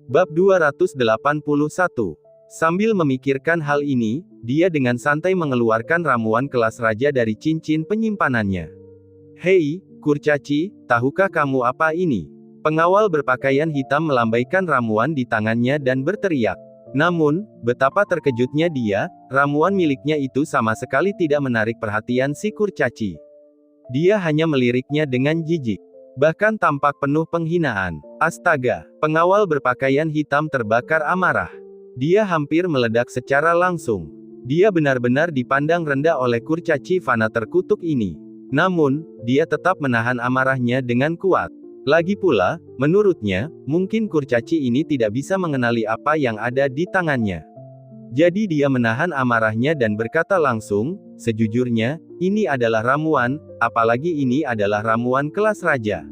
Bab 281. Sambil memikirkan hal ini, dia dengan santai mengeluarkan ramuan kelas raja dari cincin penyimpanannya. "Hei, kurcaci, tahukah kamu apa ini?" Pengawal berpakaian hitam melambaikan ramuan di tangannya dan berteriak. Namun, betapa terkejutnya dia, ramuan miliknya itu sama sekali tidak menarik perhatian si kurcaci. Dia hanya meliriknya dengan jijik. Bahkan tampak penuh penghinaan. Astaga, pengawal berpakaian hitam terbakar amarah. Dia hampir meledak secara langsung. Dia benar-benar dipandang rendah oleh kurcaci fana terkutuk ini. Namun, dia tetap menahan amarahnya dengan kuat. Lagi pula, menurutnya, mungkin kurcaci ini tidak bisa mengenali apa yang ada di tangannya. Jadi dia menahan amarahnya dan berkata langsung, "Sejujurnya, ini adalah ramuan, apalagi ini adalah ramuan kelas raja.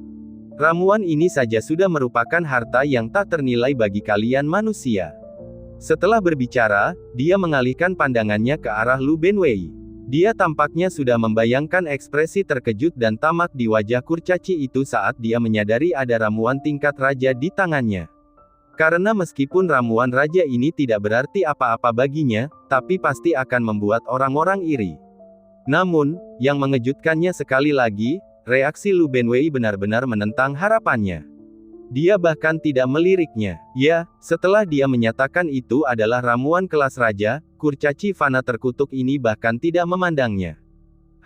Ramuan ini saja sudah merupakan harta yang tak ternilai bagi kalian manusia." Setelah berbicara, dia mengalihkan pandangannya ke arah Lu Benwei. Dia tampaknya sudah membayangkan ekspresi terkejut dan tamak di wajah kurcaci itu saat dia menyadari ada ramuan tingkat raja di tangannya. Karena meskipun ramuan raja ini tidak berarti apa-apa baginya, tapi pasti akan membuat orang-orang iri. Namun, yang mengejutkannya sekali lagi, reaksi Lu Benwei benar-benar menentang harapannya. Dia bahkan tidak meliriknya. Ya, setelah dia menyatakan itu adalah ramuan kelas raja, kurcaci fana terkutuk ini bahkan tidak memandangnya.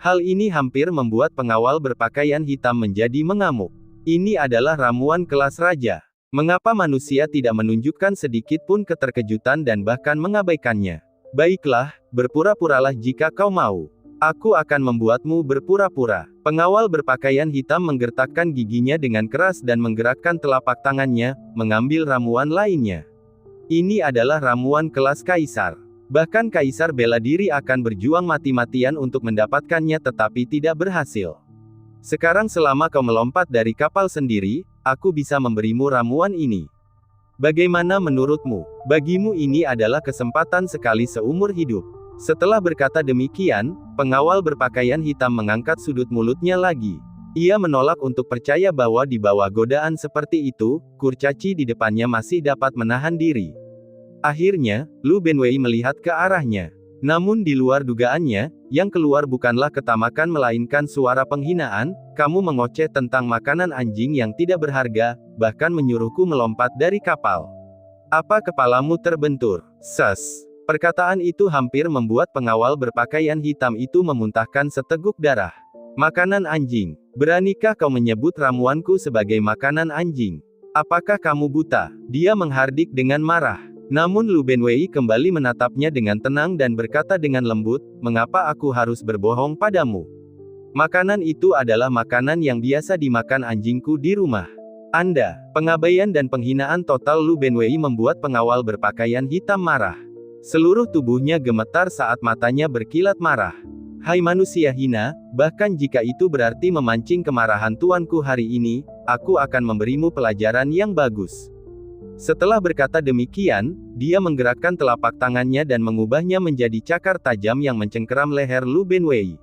Hal ini hampir membuat pengawal berpakaian hitam menjadi mengamuk. Ini adalah ramuan kelas raja. Mengapa manusia tidak menunjukkan sedikit pun keterkejutan dan bahkan mengabaikannya? Baiklah, berpura-puralah jika kau mau. Aku akan membuatmu berpura-pura. Pengawal berpakaian hitam menggertakkan giginya dengan keras dan menggerakkan telapak tangannya, mengambil ramuan lainnya. Ini adalah ramuan kelas kaisar. Bahkan kaisar bela diri akan berjuang mati-matian untuk mendapatkannya tetapi tidak berhasil. Sekarang selama kau melompat dari kapal sendiri, aku bisa memberimu ramuan ini. Bagaimana menurutmu? Bagimu ini adalah kesempatan sekali seumur hidup. Setelah berkata demikian, pengawal berpakaian hitam mengangkat sudut mulutnya lagi. Ia menolak untuk percaya bahwa di bawah godaan seperti itu, kurcaci di depannya masih dapat menahan diri. Akhirnya, Lu Benwei melihat ke arahnya. Namun di luar dugaannya, yang keluar bukanlah ketamakan melainkan suara penghinaan, "Kamu mengoceh tentang makanan anjing yang tidak berharga, bahkan menyuruhku melompat dari kapal. Apa kepalamu terbentur?" Ses. Perkataan itu hampir membuat pengawal berpakaian hitam itu memuntahkan seteguk darah. "Makanan anjing. Beranikah kau menyebut ramuanku sebagai makanan anjing? Apakah kamu buta?" Dia menghardik dengan marah. Namun Lu Benwei kembali menatapnya dengan tenang dan berkata dengan lembut, "Mengapa aku harus berbohong padamu? Makanan itu adalah makanan yang biasa dimakan anjingku di rumah." Anda. Pengabaian dan penghinaan total Lu Benwei membuat pengawal berpakaian hitam marah. Seluruh tubuhnya gemetar saat matanya berkilat marah. "Hai manusia hina, bahkan jika itu berarti memancing kemarahan tuanku hari ini, aku akan memberimu pelajaran yang bagus." Setelah berkata demikian, dia menggerakkan telapak tangannya dan mengubahnya menjadi cakar tajam yang mencengkeram leher Lu Benwei.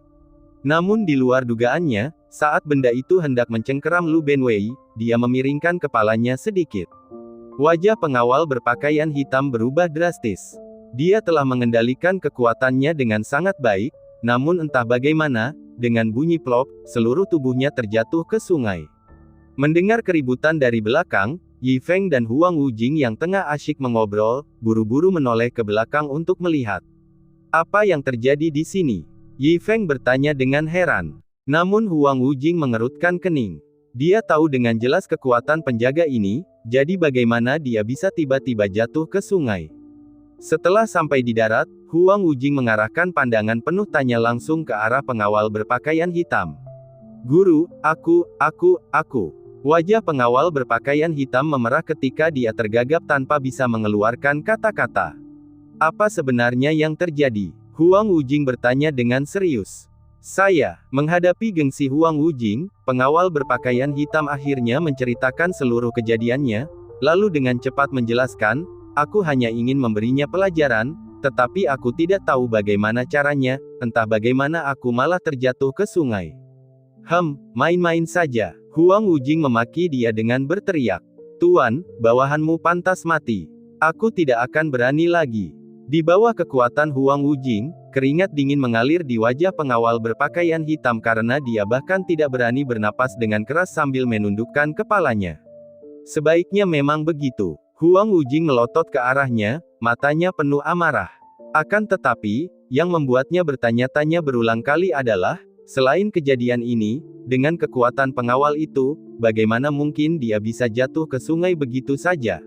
Namun di luar dugaannya, saat benda itu hendak mencengkeram Lu Benwei, dia memiringkan kepalanya sedikit. Wajah pengawal berpakaian hitam berubah drastis. Dia telah mengendalikan kekuatannya dengan sangat baik, namun entah bagaimana, dengan bunyi plop, seluruh tubuhnya terjatuh ke sungai. Mendengar keributan dari belakang, Yi Feng dan Huang Wujing yang tengah asyik mengobrol, buru-buru menoleh ke belakang untuk melihat. "Apa yang terjadi di sini?" Yi Feng bertanya dengan heran. Namun Huang Wujing mengerutkan kening. Dia tahu dengan jelas kekuatan penjaga ini, jadi bagaimana dia bisa tiba-tiba jatuh ke sungai. Setelah sampai di darat, Huang Wujing mengarahkan pandangan penuh tanya langsung ke arah pengawal berpakaian hitam. "Guru, aku. Wajah pengawal berpakaian hitam memerah ketika dia tergagap tanpa bisa mengeluarkan kata-kata. "Apa sebenarnya yang terjadi?" Huang Wujing bertanya dengan serius. "Saya." Menghadapi gengsi Huang Wujing, pengawal berpakaian hitam akhirnya menceritakan seluruh kejadiannya, lalu dengan cepat menjelaskan, "Aku hanya ingin memberinya pelajaran, tetapi aku tidak tahu bagaimana caranya, entah bagaimana aku malah terjatuh ke sungai." Main-main saja." Huang Wujing memaki dia dengan berteriak. Tuan, bawahanmu pantas mati. Aku tidak akan berani lagi. Di bawah kekuatan Huang Wujing, keringat dingin mengalir di wajah pengawal berpakaian hitam karena dia bahkan tidak berani bernapas dengan keras sambil menundukkan kepalanya. Sebaiknya memang begitu. Huang Wujing melotot ke arahnya, matanya penuh amarah. Akan tetapi, yang membuatnya bertanya-tanya berulang kali adalah, selain kejadian ini, dengan kekuatan pengawal itu, bagaimana mungkin dia bisa jatuh ke sungai begitu saja?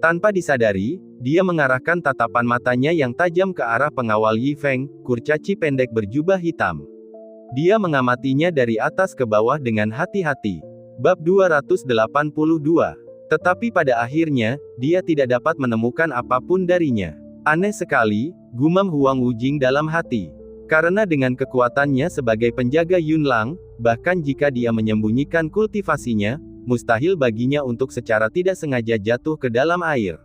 Tanpa disadari, dia mengarahkan tatapan matanya yang tajam ke arah pengawal Yi Feng, kurcaci pendek berjubah hitam. Dia mengamatinya dari atas ke bawah dengan hati-hati. Bab 282. Tetapi pada akhirnya, dia tidak dapat menemukan apapun darinya. Aneh sekali, gumam Huang Wujing dalam hati. Karena dengan kekuatannya sebagai penjaga Yunlang, bahkan jika dia menyembunyikan kultivasinya, mustahil baginya untuk secara tidak sengaja jatuh ke dalam air.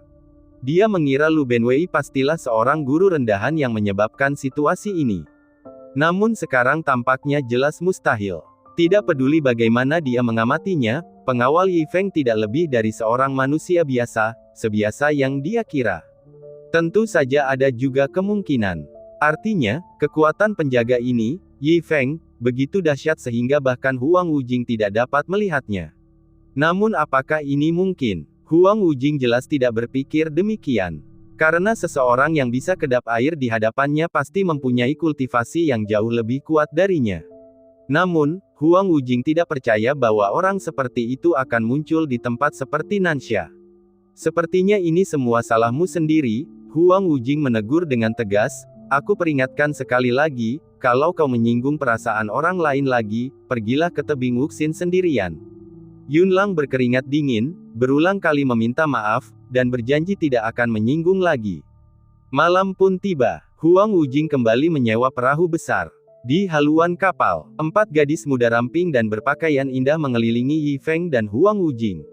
Dia mengira Lu Benwei pastilah seorang guru rendahan yang menyebabkan situasi ini. Namun sekarang tampaknya jelas mustahil. Tidak peduli bagaimana dia mengamatinya, pengawal Yi Feng tidak lebih dari seorang manusia biasa, sebiasa yang dia kira. Tentu saja ada juga kemungkinan. Artinya, kekuatan penjaga ini, Yi Feng, begitu dahsyat sehingga bahkan Huang Wujing tidak dapat melihatnya. Namun apakah ini mungkin? Huang Wujing jelas tidak berpikir demikian. Karena seseorang yang bisa kedap air di hadapannya pasti mempunyai kultivasi yang jauh lebih kuat darinya. Namun, Huang Wujing tidak percaya bahwa orang seperti itu akan muncul di tempat seperti Nansha. Sepertinya ini semua salahmu sendiri, Huang Wujing menegur dengan tegas. Aku peringatkan sekali lagi, kalau kau menyinggung perasaan orang lain lagi, pergilah ke tebing Wuxin sendirian. Yunlang berkeringat dingin, berulang kali meminta maaf, dan berjanji tidak akan menyinggung lagi. Malam pun tiba. Huang Wujing kembali menyewa perahu besar. Di haluan kapal, 4 gadis muda ramping dan berpakaian indah mengelilingi Yi Feng dan Huang Wujing.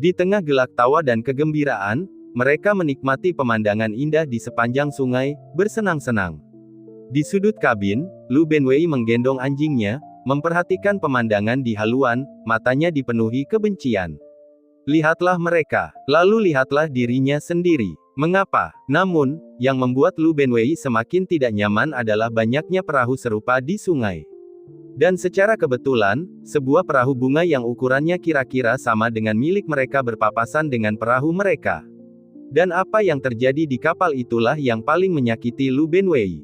Di tengah gelak tawa dan kegembiraan, mereka menikmati pemandangan indah di sepanjang sungai, bersenang-senang. Di sudut kabin, Lu Benwei menggendong anjingnya, memperhatikan pemandangan di haluan, matanya dipenuhi kebencian. Lihatlah mereka, lalu lihatlah dirinya sendiri. Mengapa? Namun, yang membuat Lu Benwei semakin tidak nyaman adalah banyaknya perahu serupa di sungai. Dan secara kebetulan, sebuah perahu bunga yang ukurannya kira-kira sama dengan milik mereka berpapasan dengan perahu mereka. Dan apa yang terjadi di kapal itulah yang paling menyakiti Lu Benwei.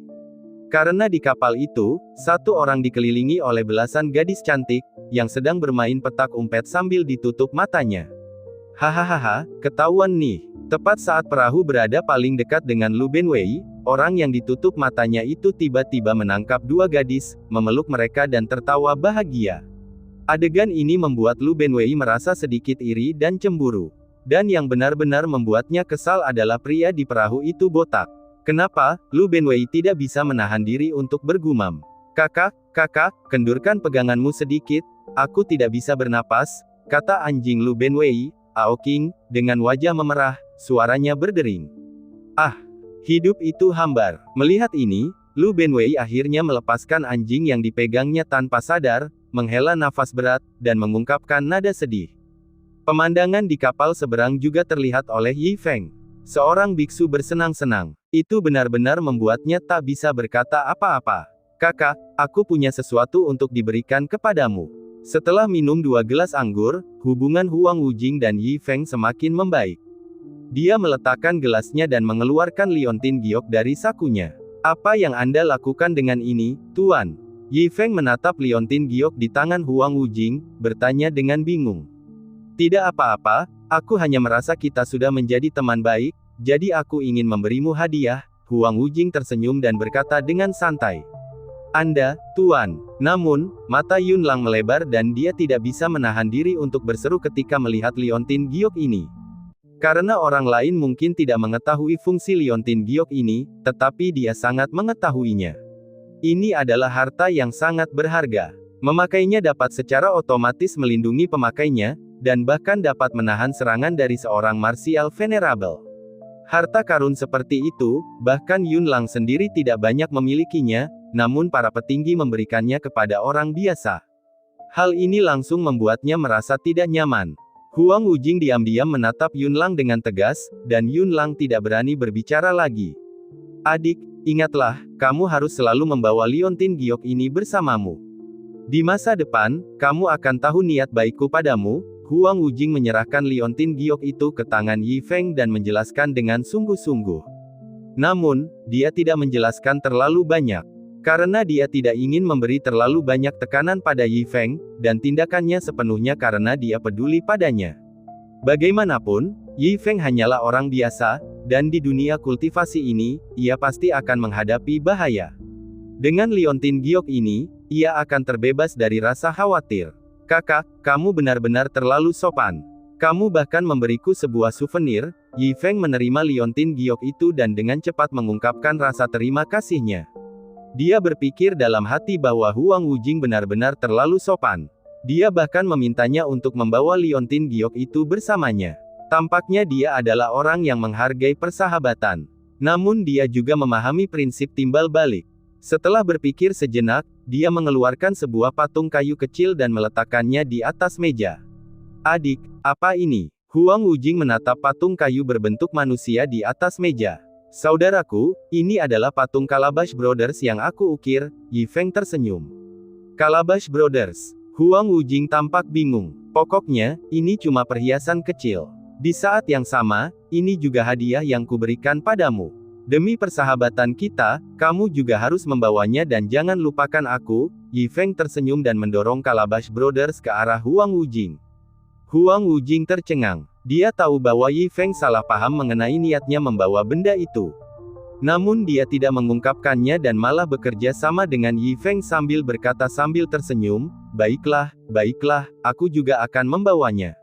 Karena di kapal itu, satu orang dikelilingi oleh belasan gadis cantik, yang sedang bermain petak umpet sambil ditutup matanya. Hahaha, ketahuan nih. Tepat saat perahu berada paling dekat dengan Lu Benwei, orang yang ditutup matanya itu tiba-tiba menangkap 2 gadis, memeluk mereka dan tertawa bahagia. Adegan ini membuat Lu Benwei merasa sedikit iri dan cemburu. Dan yang benar-benar membuatnya kesal adalah pria di perahu itu botak. Kenapa, Lu Benwei tidak bisa menahan diri untuk bergumam. Kakak, kendurkan peganganmu sedikit, aku tidak bisa bernapas, kata anjing Lu Benwei, Aoking, dengan wajah memerah, suaranya berdering. Ah, hidup itu hambar. Melihat ini, Lu Benwei akhirnya melepaskan anjing yang dipegangnya tanpa sadar, menghela nafas berat, dan mengungkapkan nada sedih. Pemandangan di kapal seberang juga terlihat oleh Yi Feng. Seorang biksu bersenang-senang. Itu benar-benar membuatnya tak bisa berkata apa-apa. Kakak, aku punya sesuatu untuk diberikan kepadamu. Setelah minum 2 gelas anggur, hubungan Huang Wujing dan Yi Feng semakin membaik. Dia meletakkan gelasnya dan mengeluarkan liontin giok dari sakunya. Apa yang Anda lakukan dengan ini, Tuan? Yi Feng menatap liontin giok di tangan Huang Wujing, bertanya dengan bingung. Tidak apa-apa, aku hanya merasa kita sudah menjadi teman baik, jadi aku ingin memberimu hadiah. Huang Wujing tersenyum dan berkata dengan santai. Anda, Tuan. Namun, mata Yunlang melebar dan dia tidak bisa menahan diri untuk berseru ketika melihat liontin giok ini. Karena orang lain mungkin tidak mengetahui fungsi liontin giok ini, tetapi dia sangat mengetahuinya. Ini adalah harta yang sangat berharga. Memakainya dapat secara otomatis melindungi pemakainya, dan bahkan dapat menahan serangan dari seorang martial venerable. Harta karun seperti itu, bahkan Yunlang sendiri tidak banyak memilikinya, namun para petinggi memberikannya kepada orang biasa. Hal ini langsung membuatnya merasa tidak nyaman. Huang Wujing diam-diam menatap Yunlang dengan tegas, dan Yunlang tidak berani berbicara lagi. Adik, ingatlah, kamu harus selalu membawa Liontin Giok ini bersamamu. Di masa depan, kamu akan tahu niat baikku padamu. Huang Wujing menyerahkan Liontin Giok itu ke tangan Yi Feng dan menjelaskan dengan sungguh-sungguh. Namun, dia tidak menjelaskan terlalu banyak. Karena dia tidak ingin memberi terlalu banyak tekanan pada Yi Feng, dan tindakannya sepenuhnya karena dia peduli padanya. Bagaimanapun, Yi Feng hanyalah orang biasa, dan di dunia kultivasi ini, ia pasti akan menghadapi bahaya. Dengan Liontin Giok ini, ia akan terbebas dari rasa khawatir. Kakak, kamu benar-benar terlalu sopan. Kamu bahkan memberiku sebuah souvenir. Yi Feng menerima Liontin Giok itu dan dengan cepat mengungkapkan rasa terima kasihnya. Dia berpikir dalam hati bahwa Huang Wujing benar-benar terlalu sopan. Dia bahkan memintanya untuk membawa Liontin Giok itu bersamanya. Tampaknya dia adalah orang yang menghargai persahabatan. Namun dia juga memahami prinsip timbal balik. Setelah berpikir sejenak, dia mengeluarkan sebuah patung kayu kecil dan meletakkannya di atas meja. Adik, apa ini? Huang Wujing menatap patung kayu berbentuk manusia di atas meja. Saudaraku, ini adalah patung Calabash Brothers yang aku ukir. Yi Feng tersenyum. Calabash Brothers. Huang Wujing tampak bingung. Pokoknya, ini cuma perhiasan kecil. Di saat yang sama, ini juga hadiah yang kuberikan padamu. Demi persahabatan kita, kamu juga harus membawanya dan jangan lupakan aku. Yi Feng tersenyum dan mendorong Calabash Brothers ke arah Huang Wujing. Huang Wujing tercengang. Dia tahu bahwa Yi Feng salah paham mengenai niatnya membawa benda itu. Namun dia tidak mengungkapkannya dan malah bekerja sama dengan Yi Feng sambil berkata sambil tersenyum, baiklah, aku juga akan membawanya.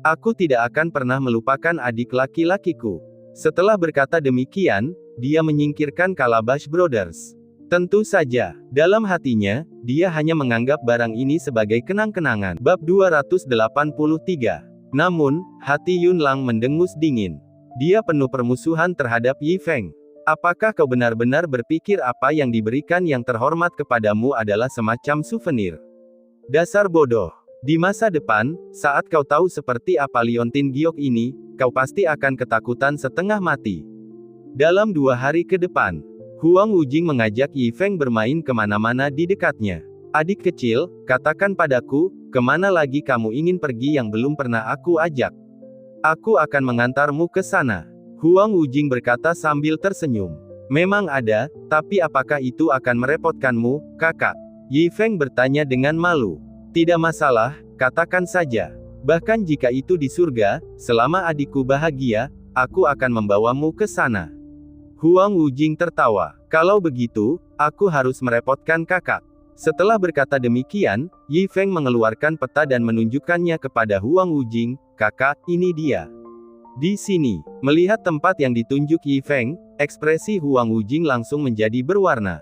Aku tidak akan pernah melupakan adik laki-lakiku. Setelah berkata demikian, dia menyingkirkan Calabash Brothers. Tentu saja, dalam hatinya, dia hanya menganggap barang ini sebagai kenang-kenangan. Bab 283. Namun, hati Yunlang mendengus dingin. Dia penuh permusuhan terhadap Yi Feng. Apakah kau benar-benar berpikir apa yang diberikan yang terhormat kepadamu adalah semacam souvenir? Dasar bodoh. Di masa depan, saat kau tahu seperti apa Liontin Giok ini, kau pasti akan ketakutan setengah mati. Dalam 2 hari ke depan, Huang Wujing mengajak Yi Feng bermain kemana-mana di dekatnya. Adik kecil, katakan padaku, kemana lagi kamu ingin pergi yang belum pernah aku ajak? Aku akan mengantarmu ke sana. Huang Wujing berkata sambil tersenyum. Memang ada, tapi apakah itu akan merepotkanmu, kakak? Yi Feng bertanya dengan malu. Tidak masalah, katakan saja. Bahkan jika itu di surga, selama adikku bahagia, aku akan membawamu ke sana. Huang Wujing tertawa. Kalau begitu, aku harus merepotkan kakak. Setelah berkata demikian, Yi Feng mengeluarkan peta dan menunjukkannya kepada Huang Wujing. Kakak, ini dia. Di sini, melihat tempat yang ditunjuk Yi Feng, ekspresi Huang Wujing langsung menjadi berwarna.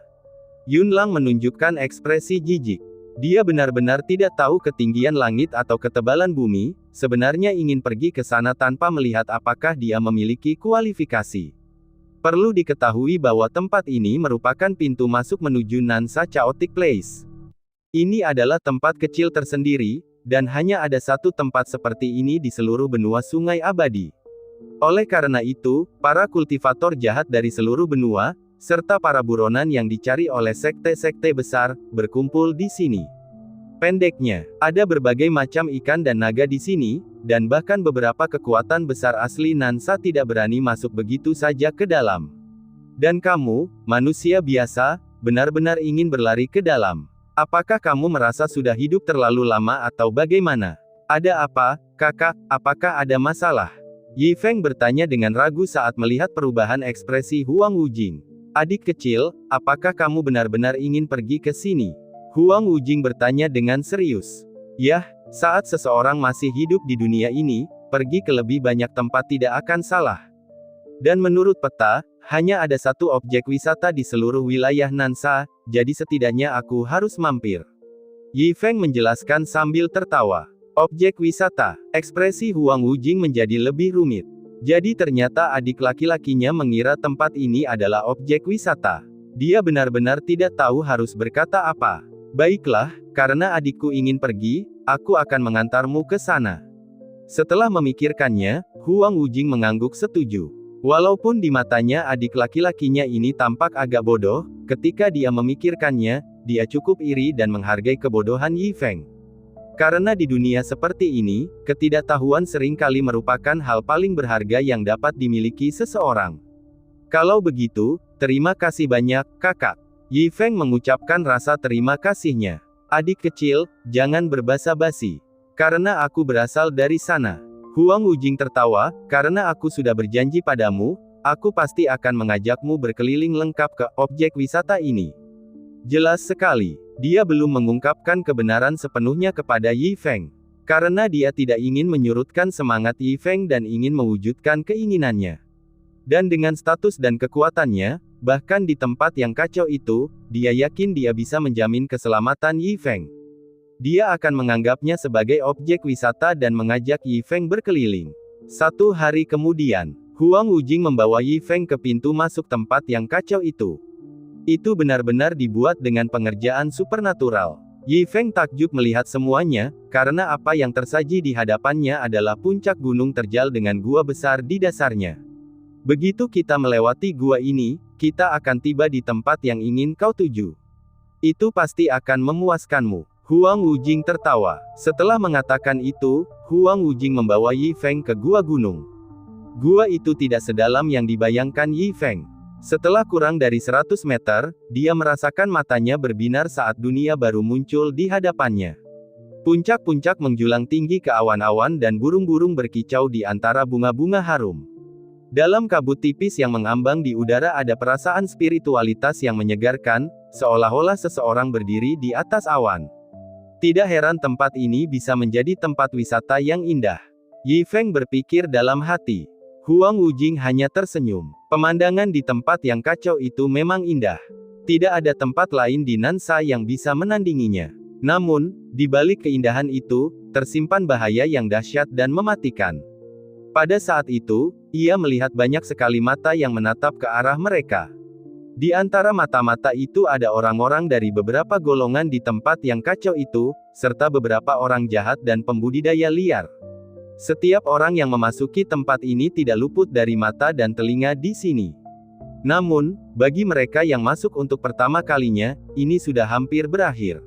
Yunlang menunjukkan ekspresi jijik. Dia benar-benar tidak tahu ketinggian langit atau ketebalan bumi, sebenarnya ingin pergi ke sana tanpa melihat apakah dia memiliki kualifikasi. Perlu diketahui bahwa tempat ini merupakan pintu masuk menuju Nansa Chaotic Place. Ini adalah tempat kecil tersendiri, dan hanya ada satu tempat seperti ini di seluruh benua Sungai Abadi. Oleh karena itu, para kultivator jahat dari seluruh benua, serta para buronan yang dicari oleh sekte-sekte besar, berkumpul di sini. Pendeknya, ada berbagai macam ikan dan naga di sini, dan bahkan beberapa kekuatan besar asli Nansa tidak berani masuk begitu saja ke dalam. Dan kamu, manusia biasa, benar-benar ingin berlari ke dalam. Apakah kamu merasa sudah hidup terlalu lama atau bagaimana? Ada apa, kakak, apakah ada masalah? Yi Feng bertanya dengan ragu saat melihat perubahan ekspresi Huang Wujing. Adik kecil, apakah kamu benar-benar ingin pergi ke sini? Huang Wujing bertanya dengan serius. Yah, saat seseorang masih hidup di dunia ini, pergi ke lebih banyak tempat tidak akan salah. Dan menurut peta, hanya ada satu objek wisata di seluruh wilayah Nansa, jadi setidaknya aku harus mampir. Yi Feng menjelaskan sambil tertawa. Objek wisata, ekspresi Huang Wujing menjadi lebih rumit. Jadi ternyata adik laki-lakinya mengira tempat ini adalah objek wisata. Dia benar-benar tidak tahu harus berkata apa. Baiklah, karena adikku ingin pergi, aku akan mengantarmu ke sana. Setelah memikirkannya, Huang Wujing mengangguk setuju. Walaupun di matanya adik laki-lakinya ini tampak agak bodoh, ketika dia memikirkannya, dia cukup iri dan menghargai kebodohan Yi Feng. Karena di dunia seperti ini, ketidaktahuan seringkali merupakan hal paling berharga yang dapat dimiliki seseorang. Kalau begitu, terima kasih banyak, kakak. Yi Feng mengucapkan rasa terima kasihnya. Adik kecil, jangan berbasa-basi. Karena aku berasal dari sana. Huang Wujing tertawa, karena aku sudah berjanji padamu, aku pasti akan mengajakmu berkeliling lengkap ke objek wisata ini. Jelas sekali, dia belum mengungkapkan kebenaran sepenuhnya kepada Yi Feng. Karena dia tidak ingin menyurutkan semangat Yi Feng dan ingin mewujudkan keinginannya. Dan dengan status dan kekuatannya, bahkan di tempat yang kacau itu, dia yakin dia bisa menjamin keselamatan Yi Feng. Dia akan menganggapnya sebagai objek wisata dan mengajak Yi Feng berkeliling. 1 hari kemudian, Huang Wujing membawa Yi Feng ke pintu masuk tempat yang kacau itu. Itu benar-benar dibuat dengan pengerjaan supernatural. Yi Feng takjub melihat semuanya, karena apa yang tersaji di hadapannya adalah puncak gunung terjal dengan gua besar di dasarnya. Begitu kita melewati gua ini, kita akan tiba di tempat yang ingin kau tuju. Itu pasti akan memuaskanmu. Huang Wujing tertawa. Setelah mengatakan itu, Huang Wujing membawa Yi Feng ke gua gunung. Gua itu tidak sedalam yang dibayangkan Yi Feng. Setelah kurang dari 100 meter, dia merasakan matanya berbinar saat dunia baru muncul di hadapannya. Puncak-puncak menjulang tinggi ke awan-awan dan burung-burung berkicau di antara bunga-bunga harum. Dalam kabut tipis yang mengambang di udara ada perasaan spiritualitas yang menyegarkan, seolah-olah seseorang berdiri di atas awan. Tidak heran tempat ini bisa menjadi tempat wisata yang indah. Yi Feng berpikir dalam hati. Huang Wujing hanya tersenyum. Pemandangan di tempat yang kacau itu memang indah. Tidak ada tempat lain di Nansha yang bisa menandinginya. Namun, di balik keindahan itu, tersimpan bahaya yang dahsyat dan mematikan. Pada saat itu, ia melihat banyak sekali mata yang menatap ke arah mereka. Di antara mata-mata itu ada orang-orang dari beberapa golongan di tempat yang kacau itu, serta beberapa orang jahat dan pembudidaya liar. Setiap orang yang memasuki tempat ini tidak luput dari mata dan telinga di sini. Namun, bagi mereka yang masuk untuk pertama kalinya, ini sudah hampir berakhir.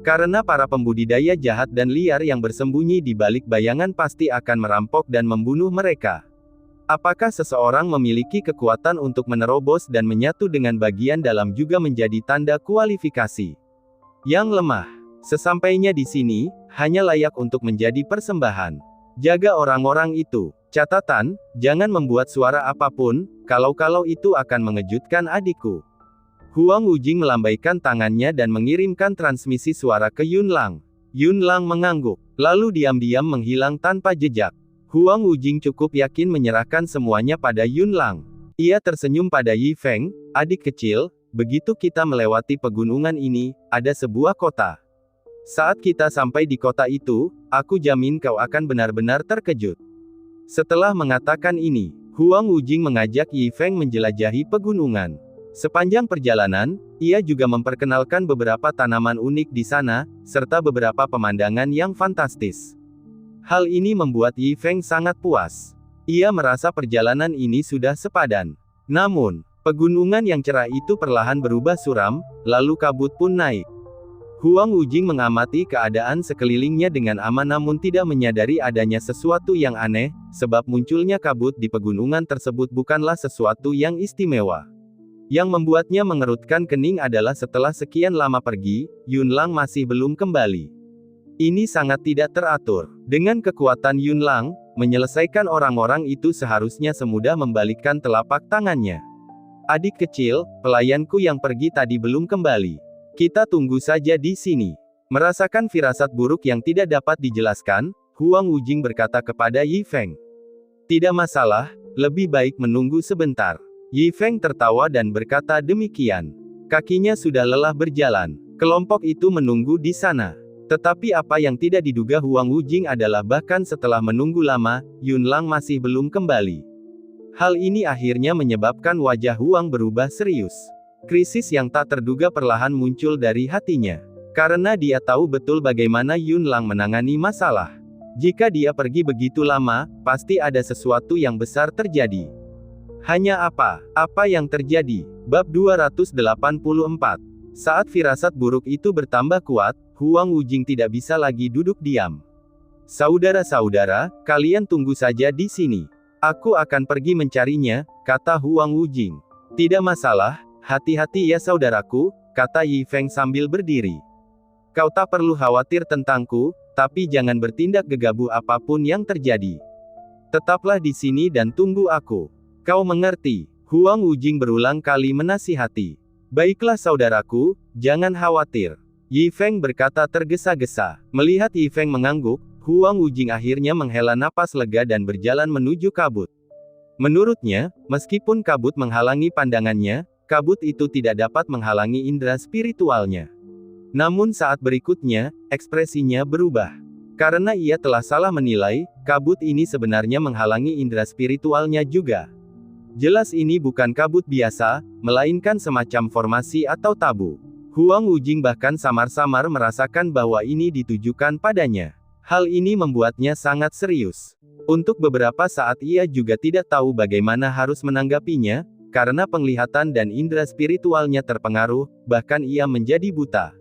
Karena para pembudidaya jahat dan liar yang bersembunyi di balik bayangan pasti akan merampok dan membunuh mereka. Apakah seseorang memiliki kekuatan untuk menerobos dan menyatu dengan bagian dalam juga menjadi tanda kualifikasi. Yang lemah. Sesampainya di sini, hanya layak untuk menjadi persembahan. Jaga orang-orang itu. Catatan, jangan membuat suara apapun, kalau-kalau itu akan mengejutkan adikku. Huang Wujing melambaikan tangannya dan mengirimkan transmisi suara ke Yun Lang. Yun Lang mengangguk, lalu diam-diam menghilang tanpa jejak. Huang Wujing cukup yakin menyerahkan semuanya pada Yun Lang. Ia tersenyum pada Yi Feng, adik kecil, begitu kita melewati pegunungan ini, ada sebuah kota. Saat kita sampai di kota itu, aku jamin kau akan benar-benar terkejut. Setelah mengatakan ini, Huang Wujing mengajak Yi Feng menjelajahi pegunungan. Sepanjang perjalanan, ia juga memperkenalkan beberapa tanaman unik di sana, serta beberapa pemandangan yang fantastis. Hal ini membuat Yi Feng sangat puas. Ia merasa perjalanan ini sudah sepadan. Namun, pegunungan yang cerah itu perlahan berubah suram, lalu kabut pun naik. Huang Wujing mengamati keadaan sekelilingnya dengan aman namun tidak menyadari adanya sesuatu yang aneh, sebab munculnya kabut di pegunungan tersebut bukanlah sesuatu yang istimewa. Yang membuatnya mengerutkan kening adalah setelah sekian lama pergi, Yun Lang masih belum kembali. Ini sangat tidak teratur. Dengan kekuatan Yun Lang, menyelesaikan orang-orang itu seharusnya semudah membalikkan telapak tangannya. Adik kecil, pelayanku yang pergi tadi belum kembali. Kita tunggu saja di sini. Merasakan firasat buruk yang tidak dapat dijelaskan, Huang Wujing berkata kepada Yi Feng. Tidak masalah, lebih baik menunggu sebentar. Yi Feng tertawa dan berkata demikian. Kakinya sudah lelah berjalan. Kelompok itu menunggu di sana. Tetapi apa yang tidak diduga Huang Wujing adalah bahkan setelah menunggu lama, Yun Lang masih belum kembali. Hal ini akhirnya menyebabkan wajah Huang berubah serius. Krisis yang tak terduga perlahan muncul dari hatinya. Karena dia tahu betul bagaimana Yun Lang menangani masalah. Jika dia pergi begitu lama, pasti ada sesuatu yang besar terjadi. Hanya apa? Apa yang terjadi? Bab 284. Saat firasat buruk itu bertambah kuat, Huang Wujing tidak bisa lagi duduk diam. Saudara-saudara, kalian tunggu saja di sini. Aku akan pergi mencarinya, kata Huang Wujing. Tidak masalah, hati-hati ya saudaraku, kata Yi Feng sambil berdiri. Kau tak perlu khawatir tentangku, tapi jangan bertindak gegabah apapun yang terjadi. Tetaplah di sini dan tunggu aku. Kau mengerti? Huang Wujing berulang kali menasihati. Baiklah saudaraku, jangan khawatir. Yi Feng berkata tergesa-gesa. Melihat Yi Feng mengangguk, Huang Wujing akhirnya menghela napas lega dan berjalan menuju kabut. Menurutnya, meskipun kabut menghalangi pandangannya, kabut itu tidak dapat menghalangi indera spiritualnya. Namun saat berikutnya, ekspresinya berubah. Karena ia telah salah menilai, kabut ini sebenarnya menghalangi indera spiritualnya juga. Jelas ini bukan kabut biasa, melainkan semacam formasi atau tabu. Huang Wujing bahkan samar-samar merasakan bahwa ini ditujukan padanya. Hal ini membuatnya sangat serius. Untuk beberapa saat ia juga tidak tahu bagaimana harus menanggapinya, karena penglihatan dan indera spiritualnya terpengaruh, bahkan ia menjadi buta.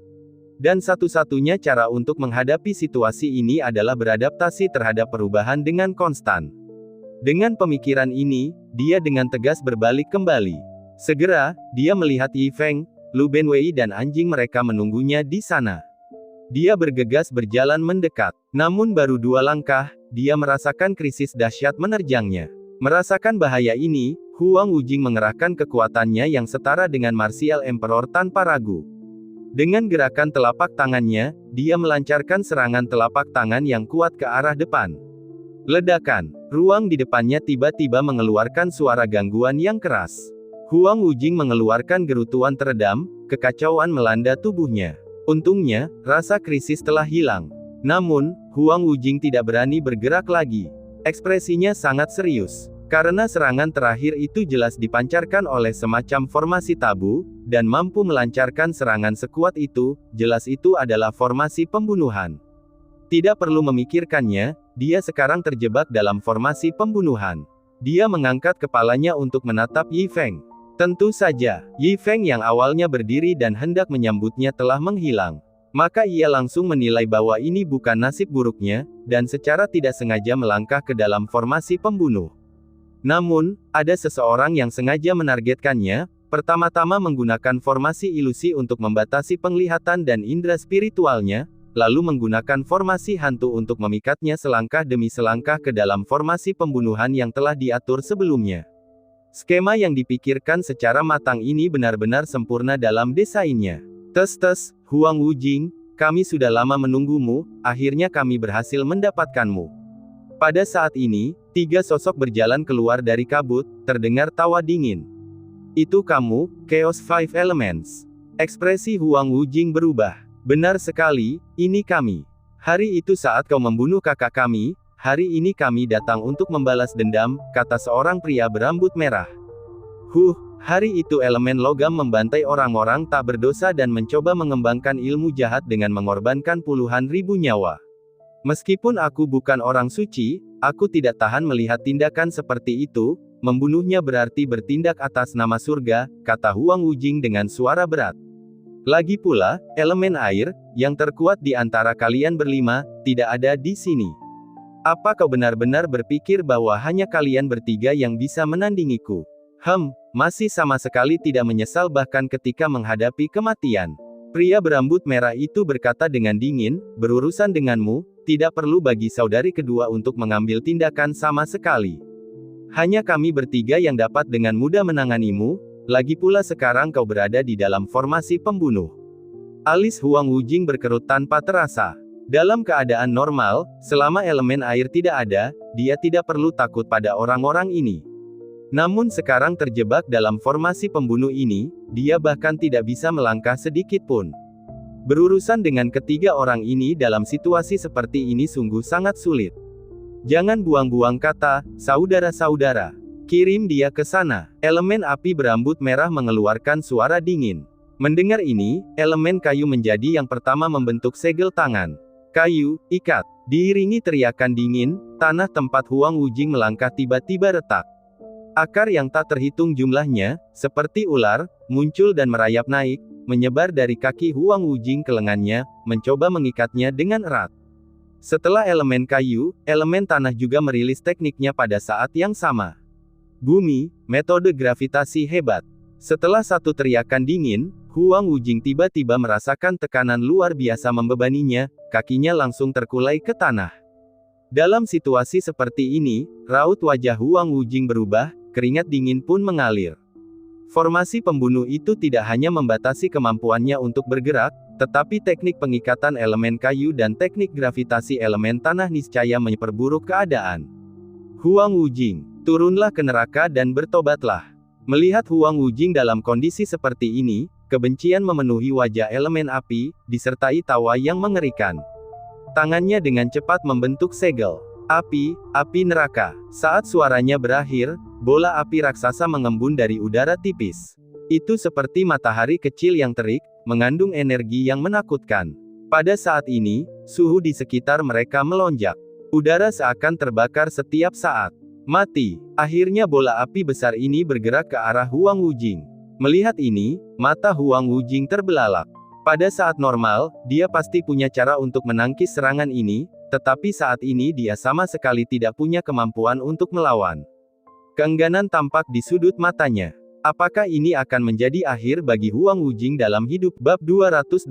Dan satu-satunya cara untuk menghadapi situasi ini adalah beradaptasi terhadap perubahan dengan konstan. Dengan pemikiran ini, dia dengan tegas berbalik kembali. Segera, dia melihat Yi Feng, Lu Benwei dan anjing mereka menunggunya di sana. Dia bergegas berjalan mendekat. Namun baru 2 langkah, dia merasakan krisis dahsyat menerjangnya. Merasakan bahaya ini, Huang Wujing mengerahkan kekuatannya yang setara dengan Martial Emperor tanpa ragu. Dengan gerakan telapak tangannya, dia melancarkan serangan telapak tangan yang kuat ke arah depan. Ledakan. Ruang di depannya tiba-tiba mengeluarkan suara gangguan yang keras. Huang Wujing mengeluarkan gerutuan teredam, kekacauan melanda tubuhnya. Untungnya, rasa krisis telah hilang. Namun, Huang Wujing tidak berani bergerak lagi. Ekspresinya sangat serius. Karena serangan terakhir itu jelas dipancarkan oleh semacam formasi tabu, dan mampu melancarkan serangan sekuat itu, jelas itu adalah formasi pembunuhan. Tidak perlu memikirkannya, dia sekarang terjebak dalam formasi pembunuhan. Dia mengangkat kepalanya untuk menatap Yi Feng. Tentu saja, Yi Feng yang awalnya berdiri dan hendak menyambutnya telah menghilang. Maka ia langsung menilai bahwa ini bukan nasib buruknya, dan secara tidak sengaja melangkah ke dalam formasi pembunuh. Namun, ada seseorang yang sengaja menargetkannya, pertama-tama menggunakan formasi ilusi untuk membatasi penglihatan dan indera spiritualnya, lalu menggunakan formasi hantu untuk memikatnya selangkah demi selangkah ke dalam formasi pembunuhan yang telah diatur sebelumnya. Skema yang dipikirkan secara matang ini benar-benar sempurna dalam desainnya. Tes, Huang Wujing, kami sudah lama menunggumu, akhirnya kami berhasil mendapatkanmu. Pada saat ini, 3 sosok berjalan keluar dari kabut, terdengar tawa dingin. Itu kamu, Chaos Five Elements. Ekspresi Huang Wujing berubah. Benar sekali, ini kami. Hari itu saat kau membunuh kakak kami, hari ini kami datang untuk membalas dendam, kata seorang pria berambut merah. Hari itu elemen logam membantai orang-orang tak berdosa dan mencoba mengembangkan ilmu jahat dengan mengorbankan puluhan ribu nyawa. Meskipun aku bukan orang suci, aku tidak tahan melihat tindakan seperti itu, membunuhnya berarti bertindak atas nama surga, kata Huang Wujing dengan suara berat. Lagi pula, elemen air, yang terkuat di antara kalian berlima, tidak ada di sini. Apa kau benar-benar berpikir bahwa hanya kalian bertiga yang bisa menandingiku? Masih sama sekali tidak menyesal bahkan ketika menghadapi kematian. Pria berambut merah itu berkata dengan dingin, berurusan denganmu, tidak perlu bagi saudari kedua untuk mengambil tindakan sama sekali. Hanya kami bertiga yang dapat dengan mudah menanganimu, lagi pula sekarang kau berada di dalam formasi pembunuh. Alis Huang Wujing berkerut tanpa terasa. Dalam keadaan normal, selama elemen air tidak ada, dia tidak perlu takut pada orang-orang ini. Namun sekarang terjebak dalam formasi pembunuh ini, dia bahkan tidak bisa melangkah sedikit pun. Berurusan dengan ketiga orang ini dalam situasi seperti ini sungguh sangat sulit. Jangan buang-buang kata, saudara-saudara. Kirim dia ke sana. Elemen api berambut merah mengeluarkan suara dingin. Mendengar ini, elemen kayu menjadi yang pertama membentuk segel tangan. Kayu, ikat. Diiringi teriakan dingin, tanah tempat Huang Wujing melangkah tiba-tiba retak. Akar yang tak terhitung jumlahnya, seperti ular, muncul dan merayap naik, menyebar dari kaki Huang Wujing ke lengannya, mencoba mengikatnya dengan erat. Setelah elemen kayu, elemen tanah juga merilis tekniknya pada saat yang sama. Bumi, metode gravitasi hebat. Setelah satu teriakan dingin, Huang Wujing tiba-tiba merasakan tekanan luar biasa membebaninya, kakinya langsung terkulai ke tanah. Dalam situasi seperti ini, raut wajah Huang Wujing berubah, keringat dingin pun mengalir. Formasi pembunuh itu tidak hanya membatasi kemampuannya untuk bergerak, tetapi teknik pengikatan elemen kayu dan teknik gravitasi elemen tanah niscaya memperburuk keadaan. Huang Wujing, turunlah ke neraka dan bertobatlah. Melihat Huang Wujing dalam kondisi seperti ini, kebencian memenuhi wajah elemen api, disertai tawa yang mengerikan. Tangannya dengan cepat membentuk segel. Api, api neraka. Saat suaranya berakhir, bola api raksasa mengembun dari udara tipis. Itu seperti matahari kecil yang terik, mengandung energi yang menakutkan. Pada saat ini, suhu di sekitar mereka melonjak. Udara seakan terbakar setiap saat. Mati. Akhirnya bola api besar ini bergerak ke arah Huang Wujing. Melihat ini, mata Huang Wujing terbelalak. Pada saat normal, dia pasti punya cara untuk menangkis serangan ini, tetapi saat ini dia sama sekali tidak punya kemampuan untuk melawan. Keengganan tampak di sudut matanya. Apakah ini akan menjadi akhir bagi Huang Wujing dalam hidup? Bab 285.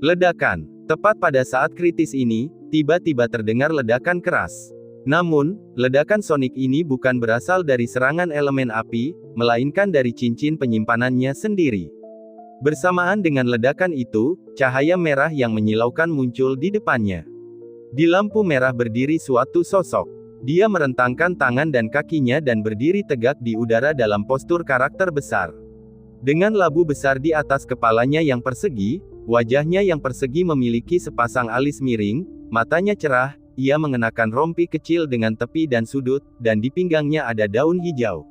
Ledakan. Tepat pada saat kritis ini, tiba-tiba terdengar ledakan keras. Namun, ledakan sonik ini bukan berasal dari serangan elemen api, melainkan dari cincin penyimpanannya sendiri. Bersamaan dengan ledakan itu, cahaya merah yang menyilaukan muncul di depannya. Di lampu merah berdiri suatu sosok. Dia merentangkan tangan dan kakinya dan berdiri tegak di udara dalam postur karakter besar. Dengan labu besar di atas kepalanya yang persegi, wajahnya yang persegi memiliki sepasang alis miring, matanya cerah. Ia mengenakan rompi kecil dengan tepi dan sudut, dan di pinggangnya ada daun hijau.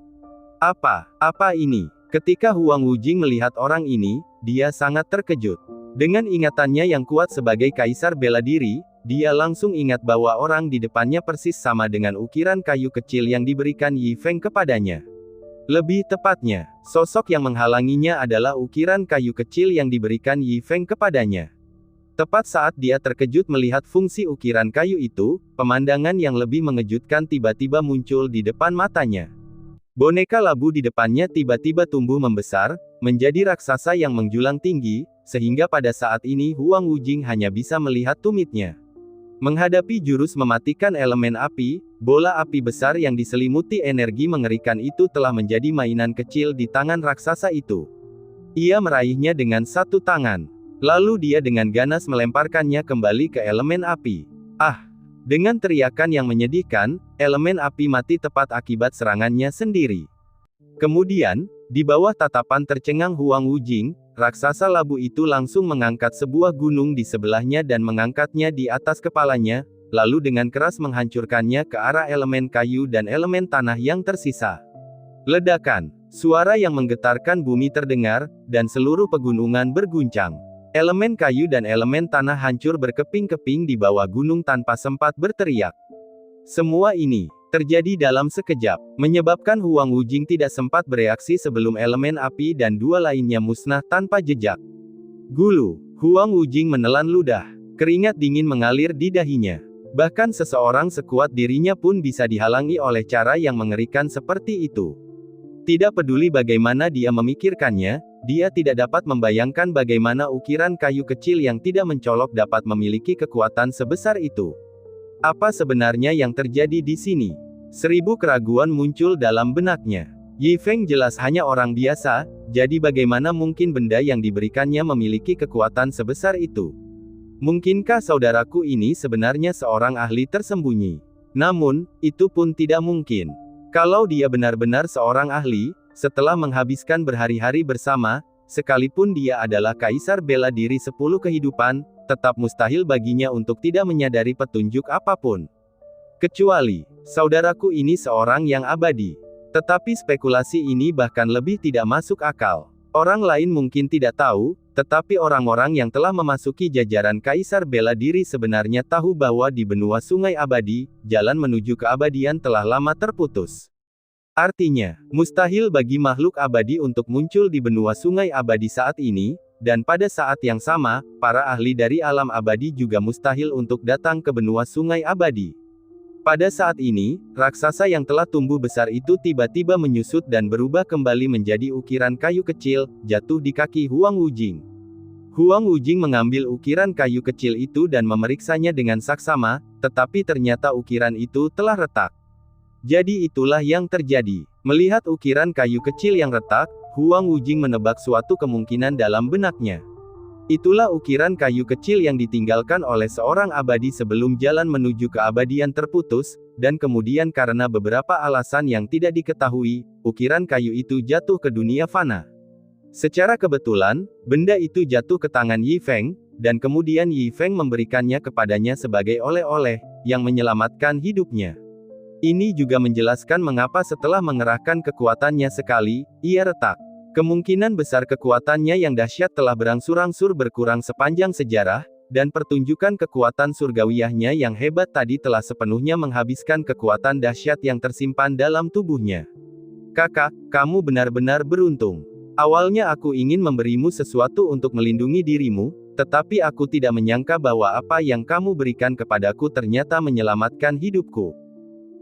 Apa ini? Ketika Huang Wujing melihat orang ini, dia sangat terkejut. Dengan ingatannya yang kuat sebagai kaisar bela diri, dia langsung ingat bahwa orang di depannya persis sama dengan ukiran kayu kecil yang diberikan Yi Feng kepadanya. Lebih tepatnya, sosok yang menghalanginya adalah ukiran kayu kecil yang diberikan Yi Feng kepadanya. Tepat saat dia terkejut melihat fungsi ukiran kayu itu, pemandangan yang lebih mengejutkan tiba-tiba muncul di depan matanya. Boneka labu di depannya tiba-tiba tumbuh membesar, menjadi raksasa yang menjulang tinggi, sehingga pada saat ini Huang Wujing hanya bisa melihat tumitnya. Menghadapi jurus mematikan elemen api, bola api besar yang diselimuti energi mengerikan itu telah menjadi mainan kecil di tangan raksasa itu. Ia meraihnya dengan satu tangan. Lalu dia dengan ganas melemparkannya kembali ke elemen api. Dengan teriakan yang menyedihkan, elemen api mati tepat akibat serangannya sendiri. Kemudian, di bawah tatapan tercengang Huang Wujing, raksasa labu itu langsung mengangkat sebuah gunung di sebelahnya dan mengangkatnya di atas kepalanya, lalu dengan keras menghancurkannya ke arah elemen kayu dan elemen tanah yang tersisa. Ledakan. Suara yang menggetarkan bumi terdengar, dan seluruh pegunungan berguncang. Elemen kayu dan elemen tanah hancur berkeping-keping di bawah gunung tanpa sempat berteriak. Semua ini terjadi dalam sekejap, menyebabkan Huang Wujing tidak sempat bereaksi sebelum elemen api dan dua lainnya musnah tanpa jejak. Gulu. Huang Wujing menelan ludah. Keringat dingin mengalir di dahinya. Bahkan seseorang sekuat dirinya pun bisa dihalangi oleh cara yang mengerikan seperti itu. Tidak peduli bagaimana dia memikirkannya, dia tidak dapat membayangkan bagaimana ukiran kayu kecil yang tidak mencolok dapat memiliki kekuatan sebesar itu. Apa sebenarnya yang terjadi di sini? 1000 keraguan muncul dalam benaknya. Yi Feng jelas hanya orang biasa, jadi bagaimana mungkin benda yang diberikannya memiliki kekuatan sebesar itu? Mungkinkah saudaraku ini sebenarnya seorang ahli tersembunyi? Namun, itu pun tidak mungkin. Kalau dia benar-benar seorang ahli, setelah menghabiskan berhari-hari bersama, sekalipun dia adalah kaisar bela diri 10 kehidupan, tetap mustahil baginya untuk tidak menyadari petunjuk apapun. Kecuali, saudaraku ini seorang yang abadi. Tetapi spekulasi ini bahkan lebih tidak masuk akal. Orang lain mungkin tidak tahu, tetapi orang-orang yang telah memasuki jajaran Kaisar Bela Diri sebenarnya tahu bahwa di benua Sungai Abadi, jalan menuju keabadian telah lama terputus. Artinya, mustahil bagi makhluk abadi untuk muncul di benua Sungai Abadi saat ini, dan pada saat yang sama, para ahli dari alam abadi juga mustahil untuk datang ke benua Sungai Abadi. Pada saat ini, raksasa yang telah tumbuh besar itu tiba-tiba menyusut dan berubah kembali menjadi ukiran kayu kecil, jatuh di kaki Huang Wujing. Huang Wujing mengambil ukiran kayu kecil itu dan memeriksanya dengan saksama, tetapi ternyata ukiran itu telah retak. Jadi itulah yang terjadi. Melihat ukiran kayu kecil yang retak, Huang Wujing menebak suatu kemungkinan dalam benaknya. Itulah ukiran kayu kecil yang ditinggalkan oleh seorang abadi sebelum jalan menuju keabadian terputus, dan kemudian karena beberapa alasan yang tidak diketahui, ukiran kayu itu jatuh ke dunia fana. Secara kebetulan, benda itu jatuh ke tangan Yi Feng, dan kemudian Yi Feng memberikannya kepadanya sebagai oleh-oleh, yang menyelamatkan hidupnya. Ini juga menjelaskan mengapa setelah mengerahkan kekuatannya sekali, ia retak. Kemungkinan besar kekuatannya yang dahsyat telah berangsur-angsur berkurang sepanjang sejarah, dan pertunjukan kekuatan surgawiyahnya yang hebat tadi telah sepenuhnya menghabiskan kekuatan dahsyat yang tersimpan dalam tubuhnya. Kakak, kamu benar-benar beruntung. Awalnya aku ingin memberimu sesuatu untuk melindungi dirimu, tetapi aku tidak menyangka bahwa apa yang kamu berikan kepadaku ternyata menyelamatkan hidupku.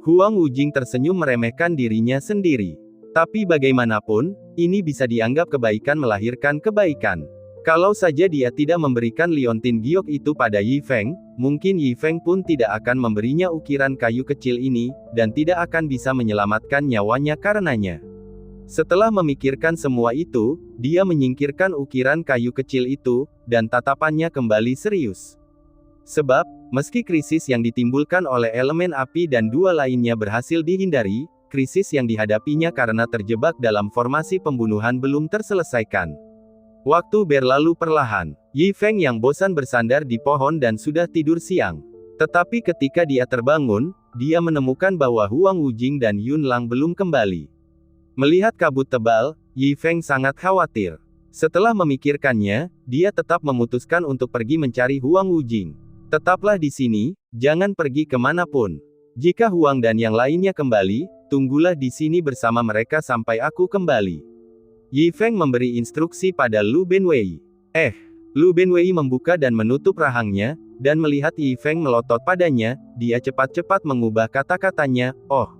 Huang Wujing tersenyum meremehkan dirinya sendiri. Tapi bagaimanapun, ini bisa dianggap kebaikan melahirkan kebaikan. Kalau saja dia tidak memberikan liontin giok itu pada Yi Feng, mungkin Yi Feng pun tidak akan memberinya ukiran kayu kecil ini, dan tidak akan bisa menyelamatkan nyawanya karenanya. Setelah memikirkan semua itu, dia menyingkirkan ukiran kayu kecil itu, dan tatapannya kembali serius. Sebab, meski krisis yang ditimbulkan oleh elemen api dan dua lainnya berhasil dihindari, krisis yang dihadapinya karena terjebak dalam formasi pembunuhan belum terselesaikan. Waktu berlalu perlahan. Yi Feng yang bosan bersandar di pohon dan sudah tidur siang. Tetapi ketika dia terbangun, dia menemukan bahwa Huang Wujing dan Yun Lang belum kembali. Melihat kabut tebal, Yi Feng sangat khawatir. Setelah memikirkannya, dia tetap memutuskan untuk pergi mencari Huang Wujing. Tetaplah di sini, jangan pergi kemanapun. Jika Huang dan yang lainnya kembali, tunggulah di sini bersama mereka sampai aku kembali. Yi Feng memberi instruksi pada Lu Benwei. Lu Benwei membuka dan menutup rahangnya, dan melihat Yi Feng melotot padanya, dia cepat-cepat mengubah kata-katanya, "Oh."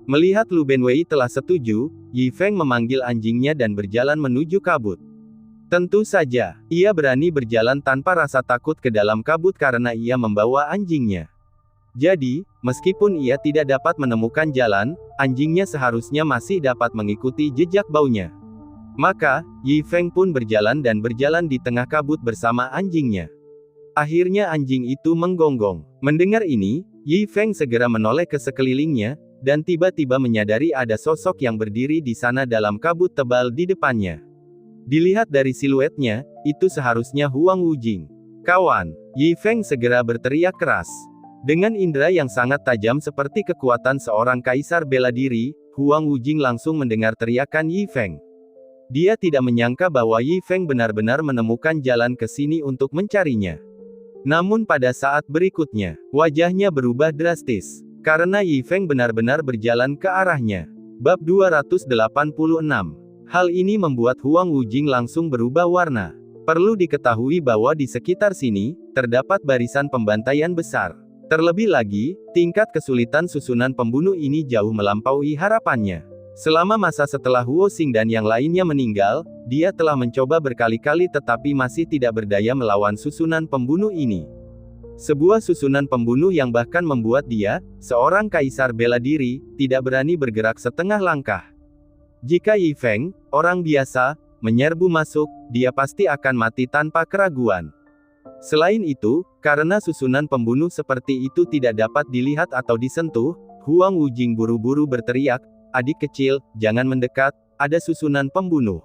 Melihat Lu Benwei telah setuju, Yi Feng memanggil anjingnya dan berjalan menuju kabut. Tentu saja, ia berani berjalan tanpa rasa takut ke dalam kabut karena ia membawa anjingnya. Jadi, meskipun ia tidak dapat menemukan jalan, anjingnya seharusnya masih dapat mengikuti jejak baunya. Maka, Yi Feng pun berjalan dan berjalan di tengah kabut bersama anjingnya. Akhirnya anjing itu menggonggong. Mendengar ini, Yi Feng segera menoleh ke sekelilingnya, dan tiba-tiba menyadari ada sosok yang berdiri di sana dalam kabut tebal di depannya. Dilihat dari siluetnya, itu seharusnya Huang Wujing. "Kawan!" Yi Feng segera berteriak keras. Dengan indera yang sangat tajam seperti kekuatan seorang kaisar bela diri, Huang Wujing langsung mendengar teriakan Yi Feng. Dia tidak menyangka bahwa Yi Feng benar-benar menemukan jalan ke sini untuk mencarinya. Namun pada saat berikutnya, wajahnya berubah drastis. Karena Yi Feng benar-benar berjalan ke arahnya. Bab 286. Hal ini membuat Huang Wujing langsung berubah warna. Perlu diketahui bahwa di sekitar sini, terdapat barisan pembantaian besar. Terlebih lagi, tingkat kesulitan susunan pembunuh ini jauh melampaui harapannya. Selama masa setelah Huo Xing dan yang lainnya meninggal, dia telah mencoba berkali-kali tetapi masih tidak berdaya melawan susunan pembunuh ini. Sebuah susunan pembunuh yang bahkan membuat dia, seorang kaisar bela diri, tidak berani bergerak setengah langkah. Jika Yi Feng, orang biasa, menyerbu masuk, dia pasti akan mati tanpa keraguan. Selain itu, karena susunan pembunuh seperti itu tidak dapat dilihat atau disentuh, Huang Wujing buru-buru berteriak, "Adik kecil, jangan mendekat, ada susunan pembunuh."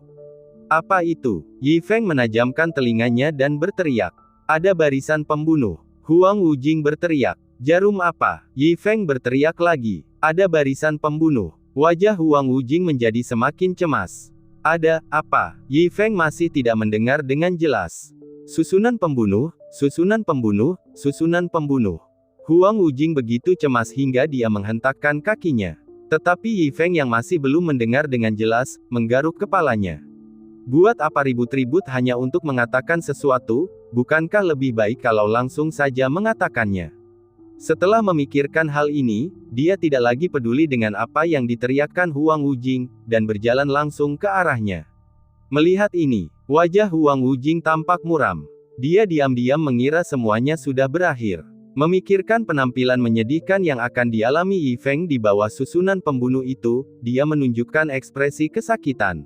"Apa itu?" Yi Feng menajamkan telinganya dan berteriak. "Ada barisan pembunuh." Huang Wujing berteriak. "Jarum apa?" Yi Feng berteriak lagi. "Ada barisan pembunuh." Wajah Huang Wujing menjadi semakin cemas. Ada apa? Yi Feng masih tidak mendengar dengan jelas. Susunan pembunuh, susunan pembunuh, susunan pembunuh. Huang Wujing begitu cemas hingga dia menghentakkan kakinya. Tetapi Yi Feng yang masih belum mendengar dengan jelas, menggaruk kepalanya. Buat apa ribut-ribut hanya untuk mengatakan sesuatu, bukankah lebih baik kalau langsung saja mengatakannya? Setelah memikirkan hal ini, dia tidak lagi peduli dengan apa yang diteriakkan Huang Wujing, dan berjalan langsung ke arahnya. Melihat ini, wajah Huang Wujing tampak muram. Dia diam-diam mengira semuanya sudah berakhir. Memikirkan penampilan menyedihkan yang akan dialami Yi Feng di bawah susunan pembunuh itu, dia menunjukkan ekspresi kesakitan.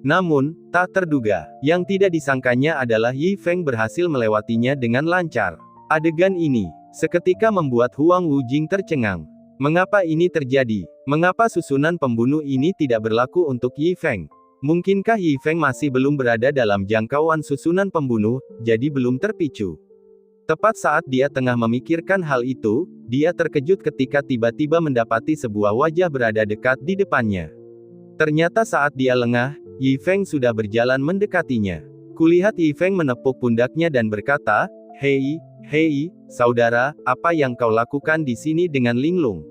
Namun, tak terduga, yang tidak disangkanya adalah Yi Feng berhasil melewatinya dengan lancar. Adegan ini seketika membuat Huang Wujing tercengang. Mengapa ini terjadi? Mengapa susunan pembunuh ini tidak berlaku untuk Yi Feng? Mungkinkah Yi Feng masih belum berada dalam jangkauan susunan pembunuh, jadi belum terpicu? Tepat saat dia tengah memikirkan hal itu, dia terkejut ketika tiba-tiba mendapati sebuah wajah berada dekat di depannya. Ternyata saat dia lengah, Yi Feng sudah berjalan mendekatinya. Kulihat Yi Feng menepuk pundaknya dan berkata, Hei, saudara, apa yang kau lakukan di sini dengan linglung?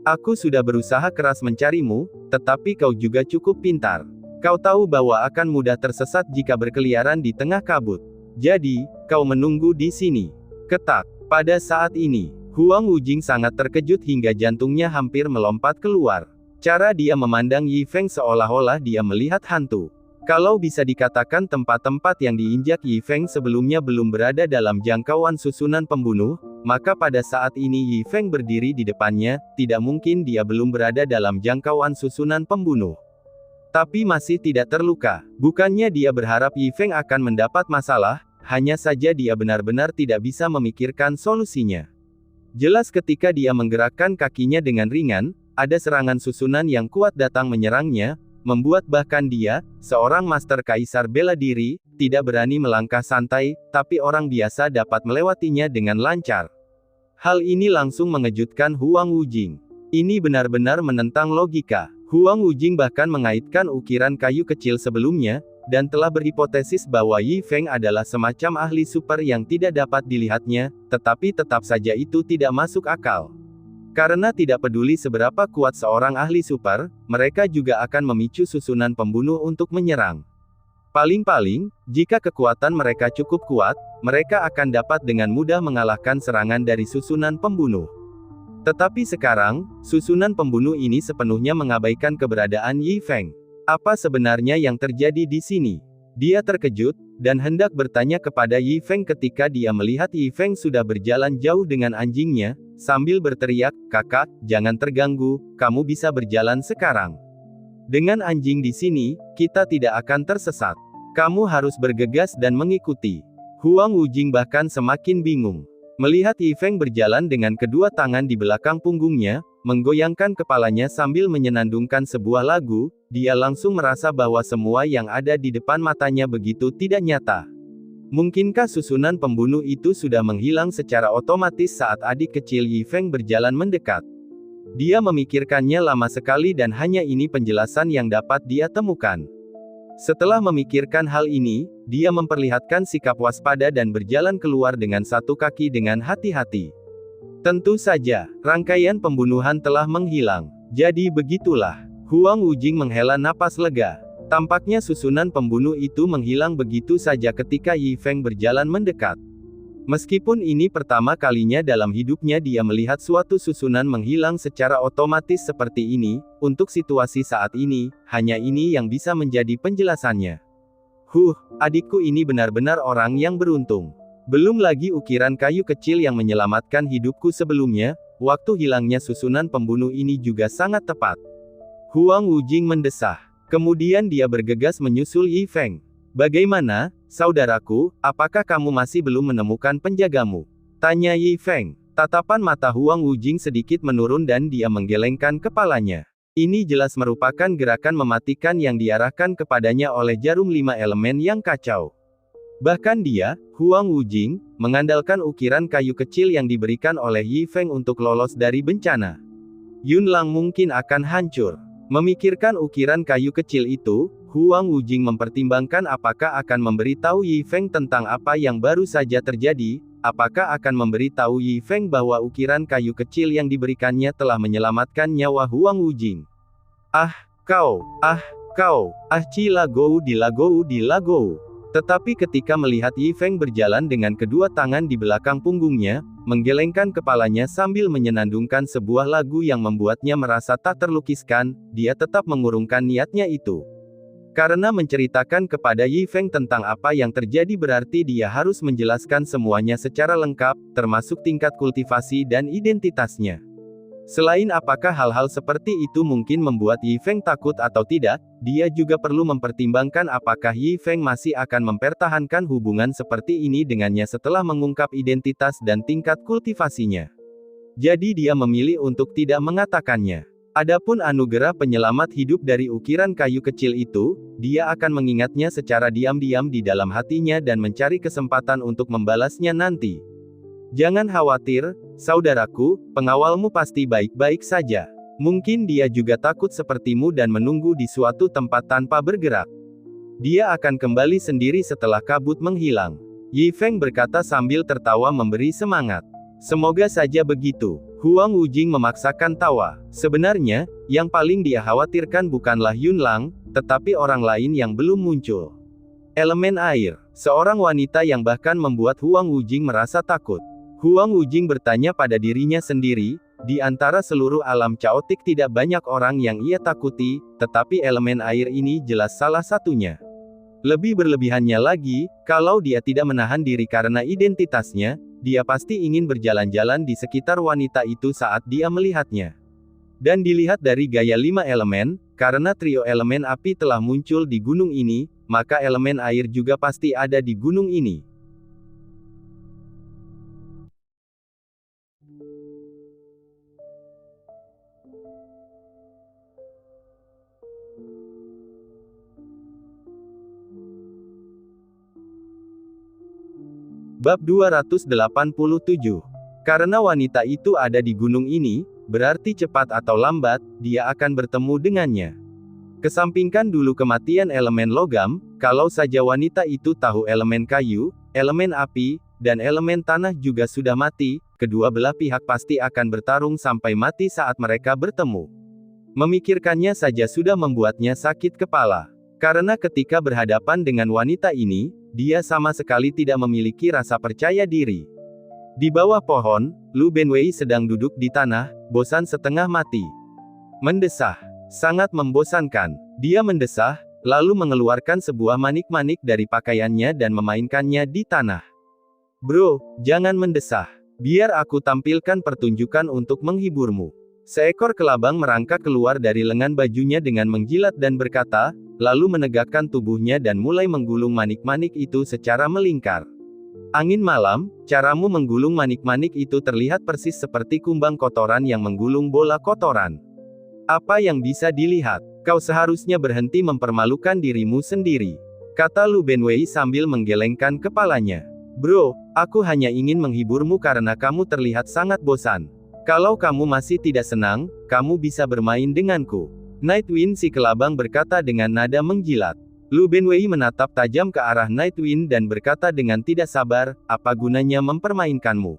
Aku sudah berusaha keras mencarimu, tetapi kau juga cukup pintar. Kau tahu bahwa akan mudah tersesat jika berkeliaran di tengah kabut. Jadi, kau menunggu di sini. Ketak. Pada saat ini, Huang Wujing sangat terkejut hingga jantungnya hampir melompat keluar. Cara dia memandang Yi Feng seolah-olah dia melihat hantu. Kalau bisa dikatakan tempat-tempat yang diinjak Yi Feng sebelumnya belum berada dalam jangkauan susunan pembunuh, maka pada saat ini Yi Feng berdiri di depannya, tidak mungkin dia belum berada dalam jangkauan susunan pembunuh. Tapi masih tidak terluka. Bukannya dia berharap Yi Feng akan mendapat masalah, hanya saja dia benar-benar tidak bisa memikirkan solusinya. Jelas ketika dia menggerakkan kakinya dengan ringan, ada serangan susunan yang kuat datang menyerangnya, membuat bahkan dia, seorang master kaisar bela diri, tidak berani melangkah santai, tapi orang biasa dapat melewatinya dengan lancar. Hal ini langsung mengejutkan Huang Wujing. Ini benar-benar menentang logika. Huang Wujing bahkan mengaitkan ukiran kayu kecil sebelumnya, dan telah berhipotesis bahwa Yi Feng adalah semacam ahli super yang tidak dapat dilihatnya, tetapi tetap saja itu tidak masuk akal. Karena tidak peduli seberapa kuat seorang ahli super, mereka juga akan memicu susunan pembunuh untuk menyerang. Paling-paling, jika kekuatan mereka cukup kuat, mereka akan dapat dengan mudah mengalahkan serangan dari susunan pembunuh. Tetapi sekarang, susunan pembunuh ini sepenuhnya mengabaikan keberadaan Yi Feng. Apa sebenarnya yang terjadi di sini? Dia terkejut, dan hendak bertanya kepada Yi Feng ketika dia melihat Yi Feng sudah berjalan jauh dengan anjingnya, sambil berteriak, "Kakak, jangan terganggu, kamu bisa berjalan sekarang. Dengan anjing di sini, kita tidak akan tersesat. Kamu harus bergegas dan mengikuti." Huang Wujing bahkan semakin bingung. Melihat Yi Feng berjalan dengan kedua tangan di belakang punggungnya, menggoyangkan kepalanya sambil menyenandungkan sebuah lagu, dia langsung merasa bahwa semua yang ada di depan matanya begitu tidak nyata. Mungkinkah susunan pembunuh itu sudah menghilang secara otomatis saat adik kecil Yi Feng berjalan mendekat? Dia memikirkannya lama sekali dan hanya ini penjelasan yang dapat dia temukan. Setelah memikirkan hal ini, dia memperlihatkan sikap waspada dan berjalan keluar dengan satu kaki dengan hati-hati. Tentu saja, rangkaian pembunuhan telah menghilang. Jadi begitulah. Huang Wujing menghela napas lega. Tampaknya susunan pembunuh itu menghilang begitu saja ketika Yi Feng berjalan mendekat. Meskipun ini pertama kalinya dalam hidupnya dia melihat suatu susunan menghilang secara otomatis seperti ini, untuk situasi saat ini, hanya ini yang bisa menjadi penjelasannya. Adikku ini benar-benar orang yang beruntung. Belum lagi ukiran kayu kecil yang menyelamatkan hidupku sebelumnya, waktu hilangnya susunan pembunuh ini juga sangat tepat. Huang Wujing mendesah. Kemudian dia bergegas menyusul Yi Feng. "Bagaimana, saudaraku, apakah kamu masih belum menemukan penjagamu?" tanya Yi Feng. Tatapan mata Huang Wujing sedikit menurun dan dia menggelengkan kepalanya. Ini jelas merupakan gerakan mematikan yang diarahkan kepadanya oleh jarum 5 elemen yang kacau. Bahkan dia, Huang Wujing, mengandalkan ukiran kayu kecil yang diberikan oleh Yi Feng untuk lolos dari bencana. Yun Lang mungkin akan hancur. Memikirkan ukiran kayu kecil itu, Huang Wujing mempertimbangkan apakah akan memberitahu Yi Feng tentang apa yang baru saja terjadi, apakah akan memberitahu Yi Feng bahwa ukiran kayu kecil yang diberikannya telah menyelamatkan nyawa Huang Wujing. Kau, Ci Lagou di Lagou. Tetapi ketika melihat Yi Feng berjalan dengan kedua tangan di belakang punggungnya, menggelengkan kepalanya sambil menyenandungkan sebuah lagu yang membuatnya merasa tak terlukiskan, dia tetap mengurungkan niatnya itu. Karena menceritakan kepada Yi Feng tentang apa yang terjadi berarti dia harus menjelaskan semuanya secara lengkap, termasuk tingkat kultivasi dan identitasnya. Selain apakah hal-hal seperti itu mungkin membuat Yi Feng takut atau tidak, dia juga perlu mempertimbangkan apakah Yi Feng masih akan mempertahankan hubungan seperti ini dengannya setelah mengungkap identitas dan tingkat kultivasinya. Jadi dia memilih untuk tidak mengatakannya. Adapun anugerah penyelamat hidup dari ukiran kayu kecil itu, dia akan mengingatnya secara diam-diam di dalam hatinya dan mencari kesempatan untuk membalasnya nanti. Jangan khawatir, saudaraku, pengawalmu pasti baik-baik saja. Mungkin dia juga takut sepertimu dan menunggu di suatu tempat tanpa bergerak. Dia akan kembali sendiri setelah kabut menghilang. Yi Feng berkata sambil tertawa memberi semangat. Semoga saja begitu. Huang Wujing memaksakan tawa. Sebenarnya, yang paling dia khawatirkan bukanlah Yunlang, tetapi orang lain yang belum muncul. Elemen air. Seorang wanita yang bahkan membuat Huang Wujing merasa takut. Huang Wujing bertanya pada dirinya sendiri, di antara seluruh alam caotik tidak banyak orang yang ia takuti, tetapi elemen air ini jelas salah satunya. Lebih berlebihannya lagi, kalau dia tidak menahan diri karena identitasnya, dia pasti ingin berjalan-jalan di sekitar wanita itu saat dia melihatnya. Dan dilihat dari gaya 5 elemen, karena trio elemen api telah muncul di gunung ini, maka elemen air juga pasti ada di gunung ini. Bab 287. Karena wanita itu ada di gunung ini, berarti cepat atau lambat, dia akan bertemu dengannya. Kesampingkan dulu kematian elemen logam, kalau saja wanita itu tahu elemen kayu, elemen api, dan elemen tanah juga sudah mati, kedua belah pihak pasti akan bertarung sampai mati saat mereka bertemu. Memikirkannya saja sudah membuatnya sakit kepala. Karena ketika berhadapan dengan wanita ini, dia sama sekali tidak memiliki rasa percaya diri. Di bawah pohon, Lu Benwei sedang duduk di tanah, bosan setengah mati. Mendesah. Sangat membosankan. Dia mendesah, lalu mengeluarkan sebuah manik-manik dari pakaiannya dan memainkannya di tanah. Bro, jangan mendesah. Biar aku tampilkan pertunjukan untuk menghiburmu. Seekor kelabang merangkak keluar dari lengan bajunya dengan menjilat dan berkata, lalu menegakkan tubuhnya dan mulai menggulung manik-manik itu secara melingkar. Angin malam, caramu menggulung manik-manik itu terlihat persis seperti kumbang kotoran yang menggulung bola kotoran. Apa yang bisa dilihat? Kau seharusnya berhenti mempermalukan dirimu sendiri, kata Lu Benwei sambil menggelengkan kepalanya. Bro, aku hanya ingin menghiburmu karena kamu terlihat sangat bosan. Kalau kamu masih tidak senang, kamu bisa bermain denganku. Nightwind, si kelabang berkata dengan nada menjilat. Lu Benwei menatap tajam ke arah Nightwind dan berkata dengan tidak sabar, apa gunanya mempermainkanmu?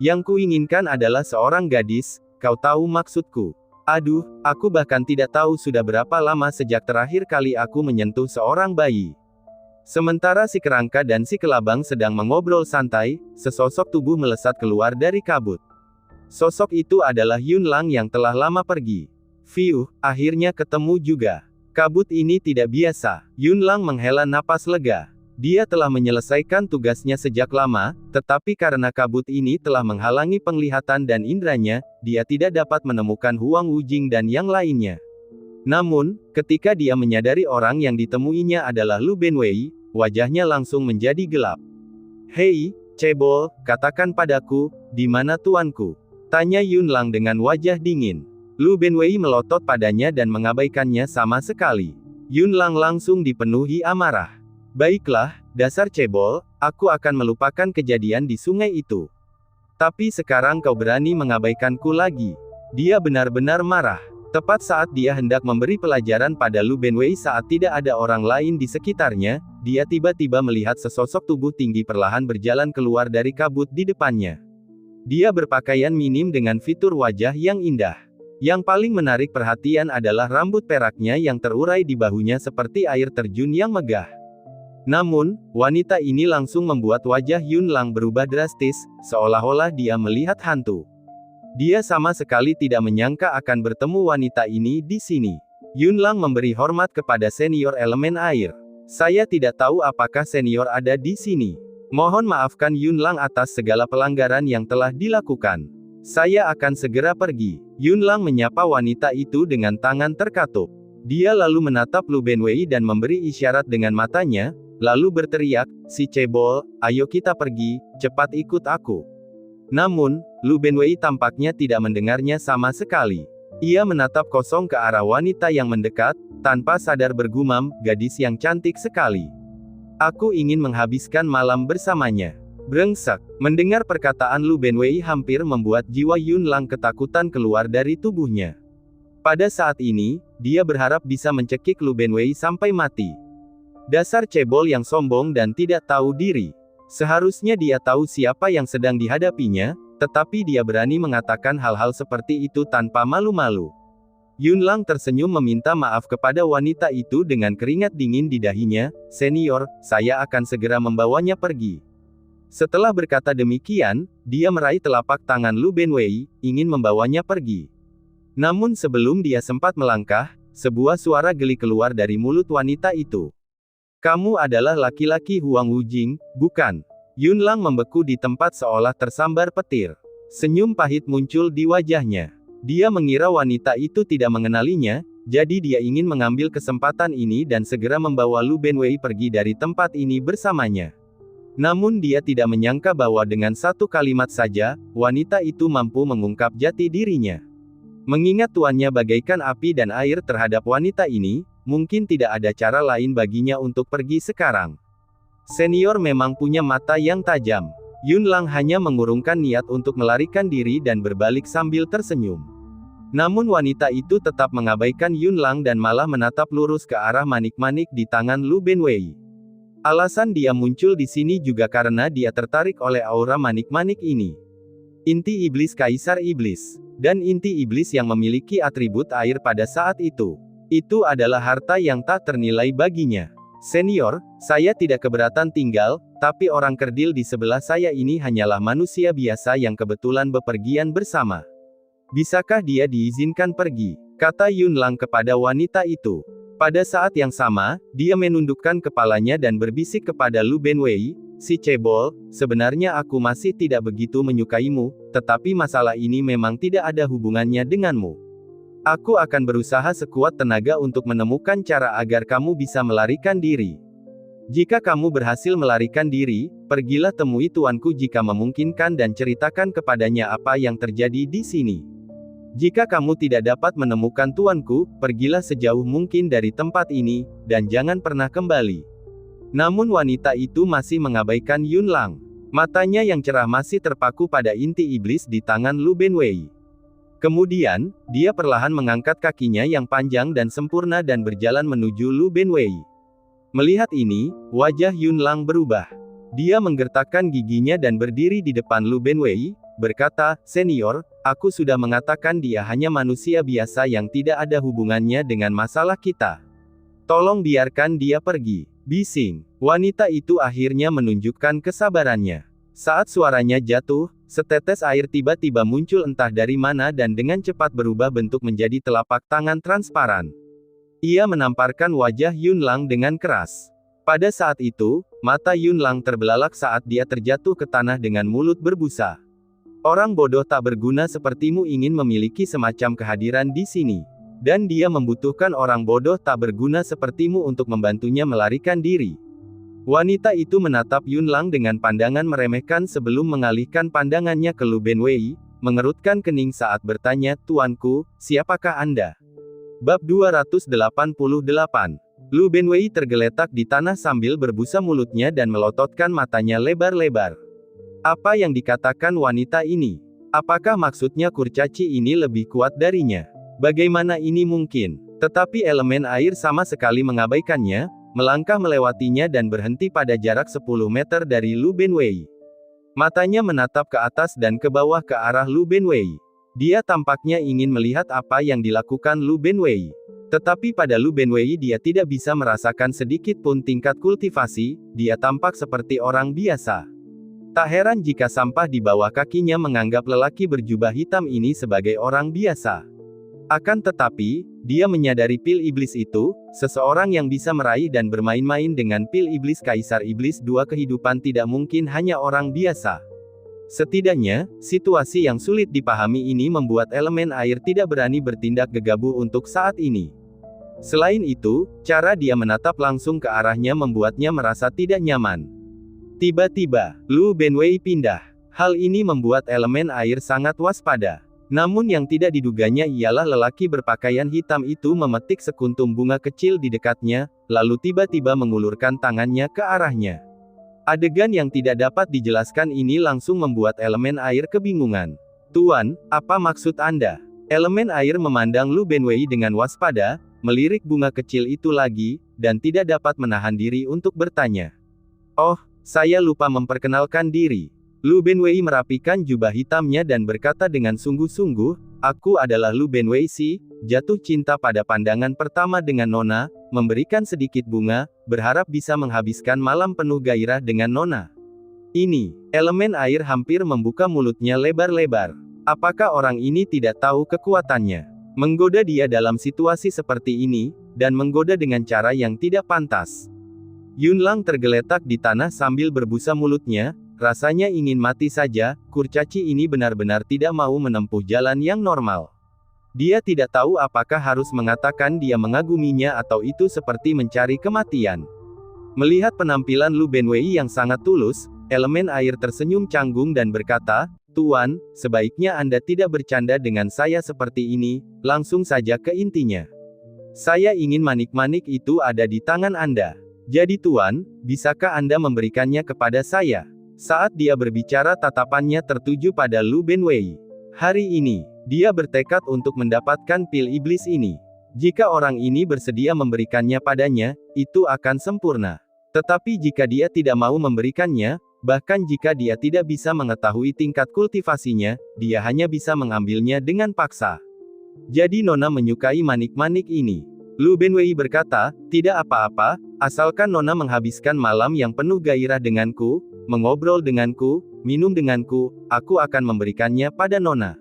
Yang kuinginkan adalah seorang gadis, kau tahu maksudku. Aduh, aku bahkan tidak tahu sudah berapa lama sejak terakhir kali aku menyentuh seorang bayi. Sementara si kerangka dan si kelabang sedang mengobrol santai, sesosok tubuh melesat keluar dari kabut. Sosok itu adalah Yunlang yang telah lama pergi. Fiuh, akhirnya ketemu juga. Kabut ini tidak biasa. Yunlang menghela napas lega. Dia telah menyelesaikan tugasnya sejak lama, tetapi karena kabut ini telah menghalangi penglihatan dan indranya, dia tidak dapat menemukan Huang Wujing dan yang lainnya. Namun, ketika dia menyadari orang yang ditemuinya adalah Lu Benwei, wajahnya langsung menjadi gelap. Hei, cebol, katakan padaku, di mana tuanku? Tanya Yunlang dengan wajah dingin. Lu Benwei melotot padanya dan mengabaikannya sama sekali. Yunlang langsung dipenuhi amarah. Baiklah, dasar cebol, aku akan melupakan kejadian di sungai itu. Tapi sekarang kau berani mengabaikanku lagi. Dia benar-benar marah. Tepat saat dia hendak memberi pelajaran pada Lu Benwei saat tidak ada orang lain di sekitarnya, dia tiba-tiba melihat sesosok tubuh tinggi perlahan berjalan keluar dari kabut di depannya. Dia berpakaian minim dengan fitur wajah yang indah. Yang paling menarik perhatian adalah rambut peraknya yang terurai di bahunya seperti air terjun yang megah. Namun, wanita ini langsung membuat wajah Yun Lang berubah drastis, seolah-olah dia melihat hantu. Dia sama sekali tidak menyangka akan bertemu wanita ini di sini. Yun Lang memberi hormat kepada senior elemen air. Saya tidak tahu apakah senior ada di sini. Mohon maafkan Yun Lang atas segala pelanggaran yang telah dilakukan. Saya akan segera pergi. Yun Lang menyapa wanita itu dengan tangan terkatup. Dia lalu menatap Lu Benwei dan memberi isyarat dengan matanya, lalu berteriak, "Si cebol, ayo kita pergi, cepat ikut aku." Namun, Lu Benwei tampaknya tidak mendengarnya sama sekali. Ia menatap kosong ke arah wanita yang mendekat, tanpa sadar bergumam, "Gadis yang cantik sekali. Aku ingin menghabiskan malam bersamanya." Brengsek. Mendengar perkataan Lu Benwei hampir membuat jiwa Yun Lang ketakutan keluar dari tubuhnya. Pada saat ini, dia berharap bisa mencekik Lu Benwei sampai mati. Dasar cebol yang sombong dan tidak tahu diri. Seharusnya dia tahu siapa yang sedang dihadapinya, tetapi dia berani mengatakan hal-hal seperti itu tanpa malu-malu. Yun Lang tersenyum meminta maaf kepada wanita itu dengan keringat dingin di dahinya, "Senior, saya akan segera membawanya pergi." Setelah berkata demikian, dia meraih telapak tangan Lu Benwei, ingin membawanya pergi. Namun sebelum dia sempat melangkah, sebuah suara geli keluar dari mulut wanita itu. "Kamu adalah laki-laki Huang Wujing, bukan?" Yun Lang membeku di tempat seolah tersambar petir. Senyum pahit muncul di wajahnya. Dia mengira wanita itu tidak mengenalinya, jadi dia ingin mengambil kesempatan ini dan segera membawa Lu Benwei pergi dari tempat ini bersamanya. Namun dia tidak menyangka bahwa dengan satu kalimat saja, wanita itu mampu mengungkap jati dirinya. Mengingat tuannya bagaikan api dan air terhadap wanita ini, mungkin tidak ada cara lain baginya untuk pergi sekarang. Senior memang punya mata yang tajam. Yun Lang hanya mengurungkan niat untuk melarikan diri dan berbalik sambil tersenyum. Namun wanita itu tetap mengabaikan Yun Lang dan malah menatap lurus ke arah manik-manik di tangan Lu Benwei. Alasan dia muncul di sini juga karena dia tertarik oleh aura manik-manik ini. Inti iblis Kaisar Iblis. Dan inti iblis yang memiliki atribut air pada saat itu. Itu adalah harta yang tak ternilai baginya. "Senior, saya tidak keberatan tinggal, tapi orang kerdil di sebelah saya ini hanyalah manusia biasa yang kebetulan bepergian bersama. Bisakah dia diizinkan pergi?" kata Yun Lang kepada wanita itu. Pada saat yang sama, dia menundukkan kepalanya dan berbisik kepada Lu Benwei, "Si cebol, sebenarnya aku masih tidak begitu menyukaimu, tetapi masalah ini memang tidak ada hubungannya denganmu. Aku akan berusaha sekuat tenaga untuk menemukan cara agar kamu bisa melarikan diri. Jika kamu berhasil melarikan diri, pergilah temui tuanku jika memungkinkan dan ceritakan kepadanya apa yang terjadi di sini. Jika kamu tidak dapat menemukan tuanku, pergilah sejauh mungkin dari tempat ini, dan jangan pernah kembali." Namun wanita itu masih mengabaikan Yun Lang. Matanya yang cerah masih terpaku pada inti iblis di tangan Lu Benwei. Kemudian, dia perlahan mengangkat kakinya yang panjang dan sempurna dan berjalan menuju Lu Benwei. Melihat ini, wajah Yun Lang berubah. Dia menggertakkan giginya dan berdiri di depan Lu Benwei, berkata, "Senior, aku sudah mengatakan dia hanya manusia biasa yang tidak ada hubungannya dengan masalah kita. Tolong biarkan dia pergi." Bising. Wanita itu akhirnya menunjukkan kesabarannya. Saat suaranya jatuh, setetes air tiba-tiba muncul entah dari mana dan dengan cepat berubah bentuk menjadi telapak tangan transparan. Ia menamparkan wajah Yun Lang dengan keras. Pada saat itu, mata Yun Lang terbelalak saat dia terjatuh ke tanah dengan mulut berbusa. "Orang bodoh tak berguna sepertimu ingin memiliki semacam kehadiran di sini. Dan dia membutuhkan orang bodoh tak berguna sepertimu untuk membantunya melarikan diri." Wanita itu menatap Yun Lang dengan pandangan meremehkan sebelum mengalihkan pandangannya ke Lu Benwei, mengerutkan kening saat bertanya, "Tuanku, siapakah Anda?" Bab 288. Lu Benwei tergeletak di tanah sambil berbusa mulutnya dan melototkan matanya lebar-lebar. Apa yang dikatakan wanita ini? Apakah maksudnya kurcaci ini lebih kuat darinya? Bagaimana ini mungkin? Tetapi elemen air sama sekali mengabaikannya, melangkah melewatinya dan berhenti pada jarak 10 meter dari Lu Benwei. Matanya menatap ke atas dan ke bawah ke arah Lu Benwei. Dia tampaknya ingin melihat apa yang dilakukan Lu Benwei. Tetapi pada Lu Benwei dia tidak bisa merasakan sedikit pun tingkat kultivasi, dia tampak seperti orang biasa. Tak heran jika sampah di bawah kakinya menganggap lelaki berjubah hitam ini sebagai orang biasa. Akan tetapi, dia menyadari pil iblis itu, seseorang yang bisa meraih dan bermain-main dengan pil iblis Kaisar Iblis dua kehidupan tidak mungkin hanya orang biasa. Setidaknya, situasi yang sulit dipahami ini membuat elemen air tidak berani bertindak gegabah untuk saat ini. Selain itu, cara dia menatap langsung ke arahnya membuatnya merasa tidak nyaman. Tiba-tiba, Lu Benwei pindah. Hal ini membuat elemen air sangat waspada. Namun yang tidak diduganya ialah lelaki berpakaian hitam itu memetik sekuntum bunga kecil di dekatnya, lalu tiba-tiba mengulurkan tangannya ke arahnya. Adegan yang tidak dapat dijelaskan ini langsung membuat elemen air kebingungan. "Tuan, apa maksud Anda?" Elemen air memandang Lu Benwei dengan waspada, melirik bunga kecil itu lagi, dan tidak dapat menahan diri untuk bertanya. "Oh, saya lupa memperkenalkan diri." Lu Benwei merapikan jubah hitamnya dan berkata dengan sungguh-sungguh, "Aku adalah Lu Benwei Si, jatuh cinta pada pandangan pertama dengan Nona, memberikan sedikit bunga, berharap bisa menghabiskan malam penuh gairah dengan Nona." Ini, elemen air hampir membuka mulutnya lebar-lebar. Apakah orang ini tidak tahu kekuatannya? Menggoda dia dalam situasi seperti ini, dan menggoda dengan cara yang tidak pantas. Yunlang tergeletak di tanah sambil berbusa mulutnya. Rasanya ingin mati saja, kurcaci ini benar-benar tidak mau menempuh jalan yang normal. Dia tidak tahu apakah harus mengatakan dia mengaguminya atau itu seperti mencari kematian. Melihat penampilan Lu Benwei yang sangat tulus, elemen air tersenyum canggung dan berkata, "Tuan, sebaiknya Anda tidak bercanda dengan saya seperti ini, langsung saja ke intinya. Saya ingin manik-manik itu ada di tangan Anda. Jadi Tuan, bisakah Anda memberikannya kepada saya?" Saat dia berbicara tatapannya tertuju pada Lu Benwei. Hari ini, dia bertekad untuk mendapatkan pil iblis ini. Jika orang ini bersedia memberikannya padanya, itu akan sempurna. Tetapi jika dia tidak mau memberikannya, bahkan jika dia tidak bisa mengetahui tingkat kultivasinya, dia hanya bisa mengambilnya dengan paksa. Jadi Nona menyukai manik-manik ini. Lu Benwei berkata, "Tidak apa-apa, asalkan Nona menghabiskan malam yang penuh gairah denganku, mengobrol denganku, minum denganku, aku akan memberikannya pada Nona."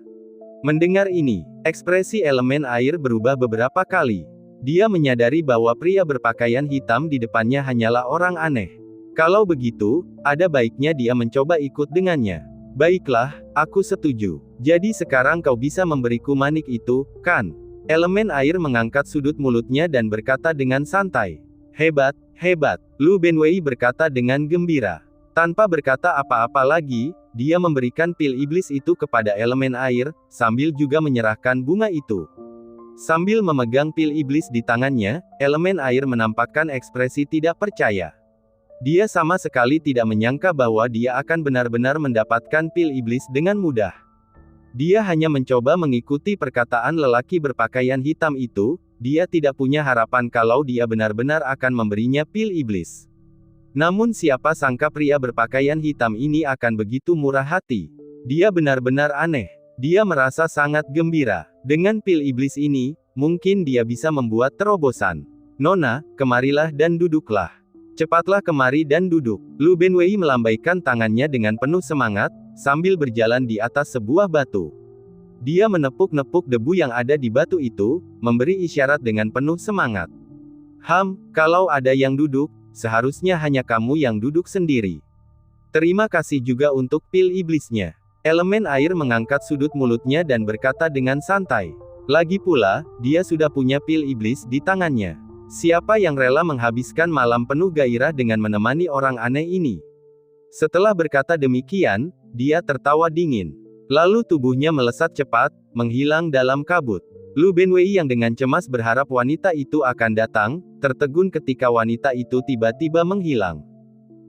Mendengar ini, ekspresi elemen air berubah beberapa kali. Dia menyadari bahwa pria berpakaian hitam di depannya hanyalah orang aneh. Kalau begitu, ada baiknya dia mencoba ikut dengannya. "Baiklah, aku setuju. Jadi sekarang kau bisa memberiku manik itu, kan?" Elemen air mengangkat sudut mulutnya dan berkata dengan santai. "Hebat, hebat." Lu Benwei berkata dengan gembira. Tanpa berkata apa-apa lagi, dia memberikan pil iblis itu kepada elemen air, sambil juga menyerahkan bunga itu. Sambil memegang pil iblis di tangannya, elemen air menampakkan ekspresi tidak percaya. Dia sama sekali tidak menyangka bahwa dia akan benar-benar mendapatkan pil iblis dengan mudah. Dia hanya mencoba mengikuti perkataan lelaki berpakaian hitam itu, dia tidak punya harapan kalau dia benar-benar akan memberinya pil iblis. Namun siapa sangka pria berpakaian hitam ini akan begitu murah hati. Dia benar-benar aneh. Dia merasa sangat gembira. Dengan pil iblis ini, mungkin dia bisa membuat terobosan. "Nona, kemarilah dan duduklah. Cepatlah kemari dan duduk." Lu Benwei melambaikan tangannya dengan penuh semangat, sambil berjalan di atas sebuah batu. Dia menepuk-nepuk debu yang ada di batu itu, memberi isyarat dengan penuh semangat. Kalau ada yang duduk, seharusnya hanya kamu yang duduk sendiri. Terima kasih juga untuk pil iblisnya." Elemen air mengangkat sudut mulutnya dan berkata dengan santai. Lagi pula, dia sudah punya pil iblis di tangannya. Siapa yang rela menghabiskan malam penuh gairah dengan menemani orang aneh ini? Setelah berkata demikian, dia tertawa dingin. Lalu tubuhnya melesat cepat, menghilang dalam kabut. Lu Benwei yang dengan cemas berharap wanita itu akan datang, tertegun ketika wanita itu tiba-tiba menghilang.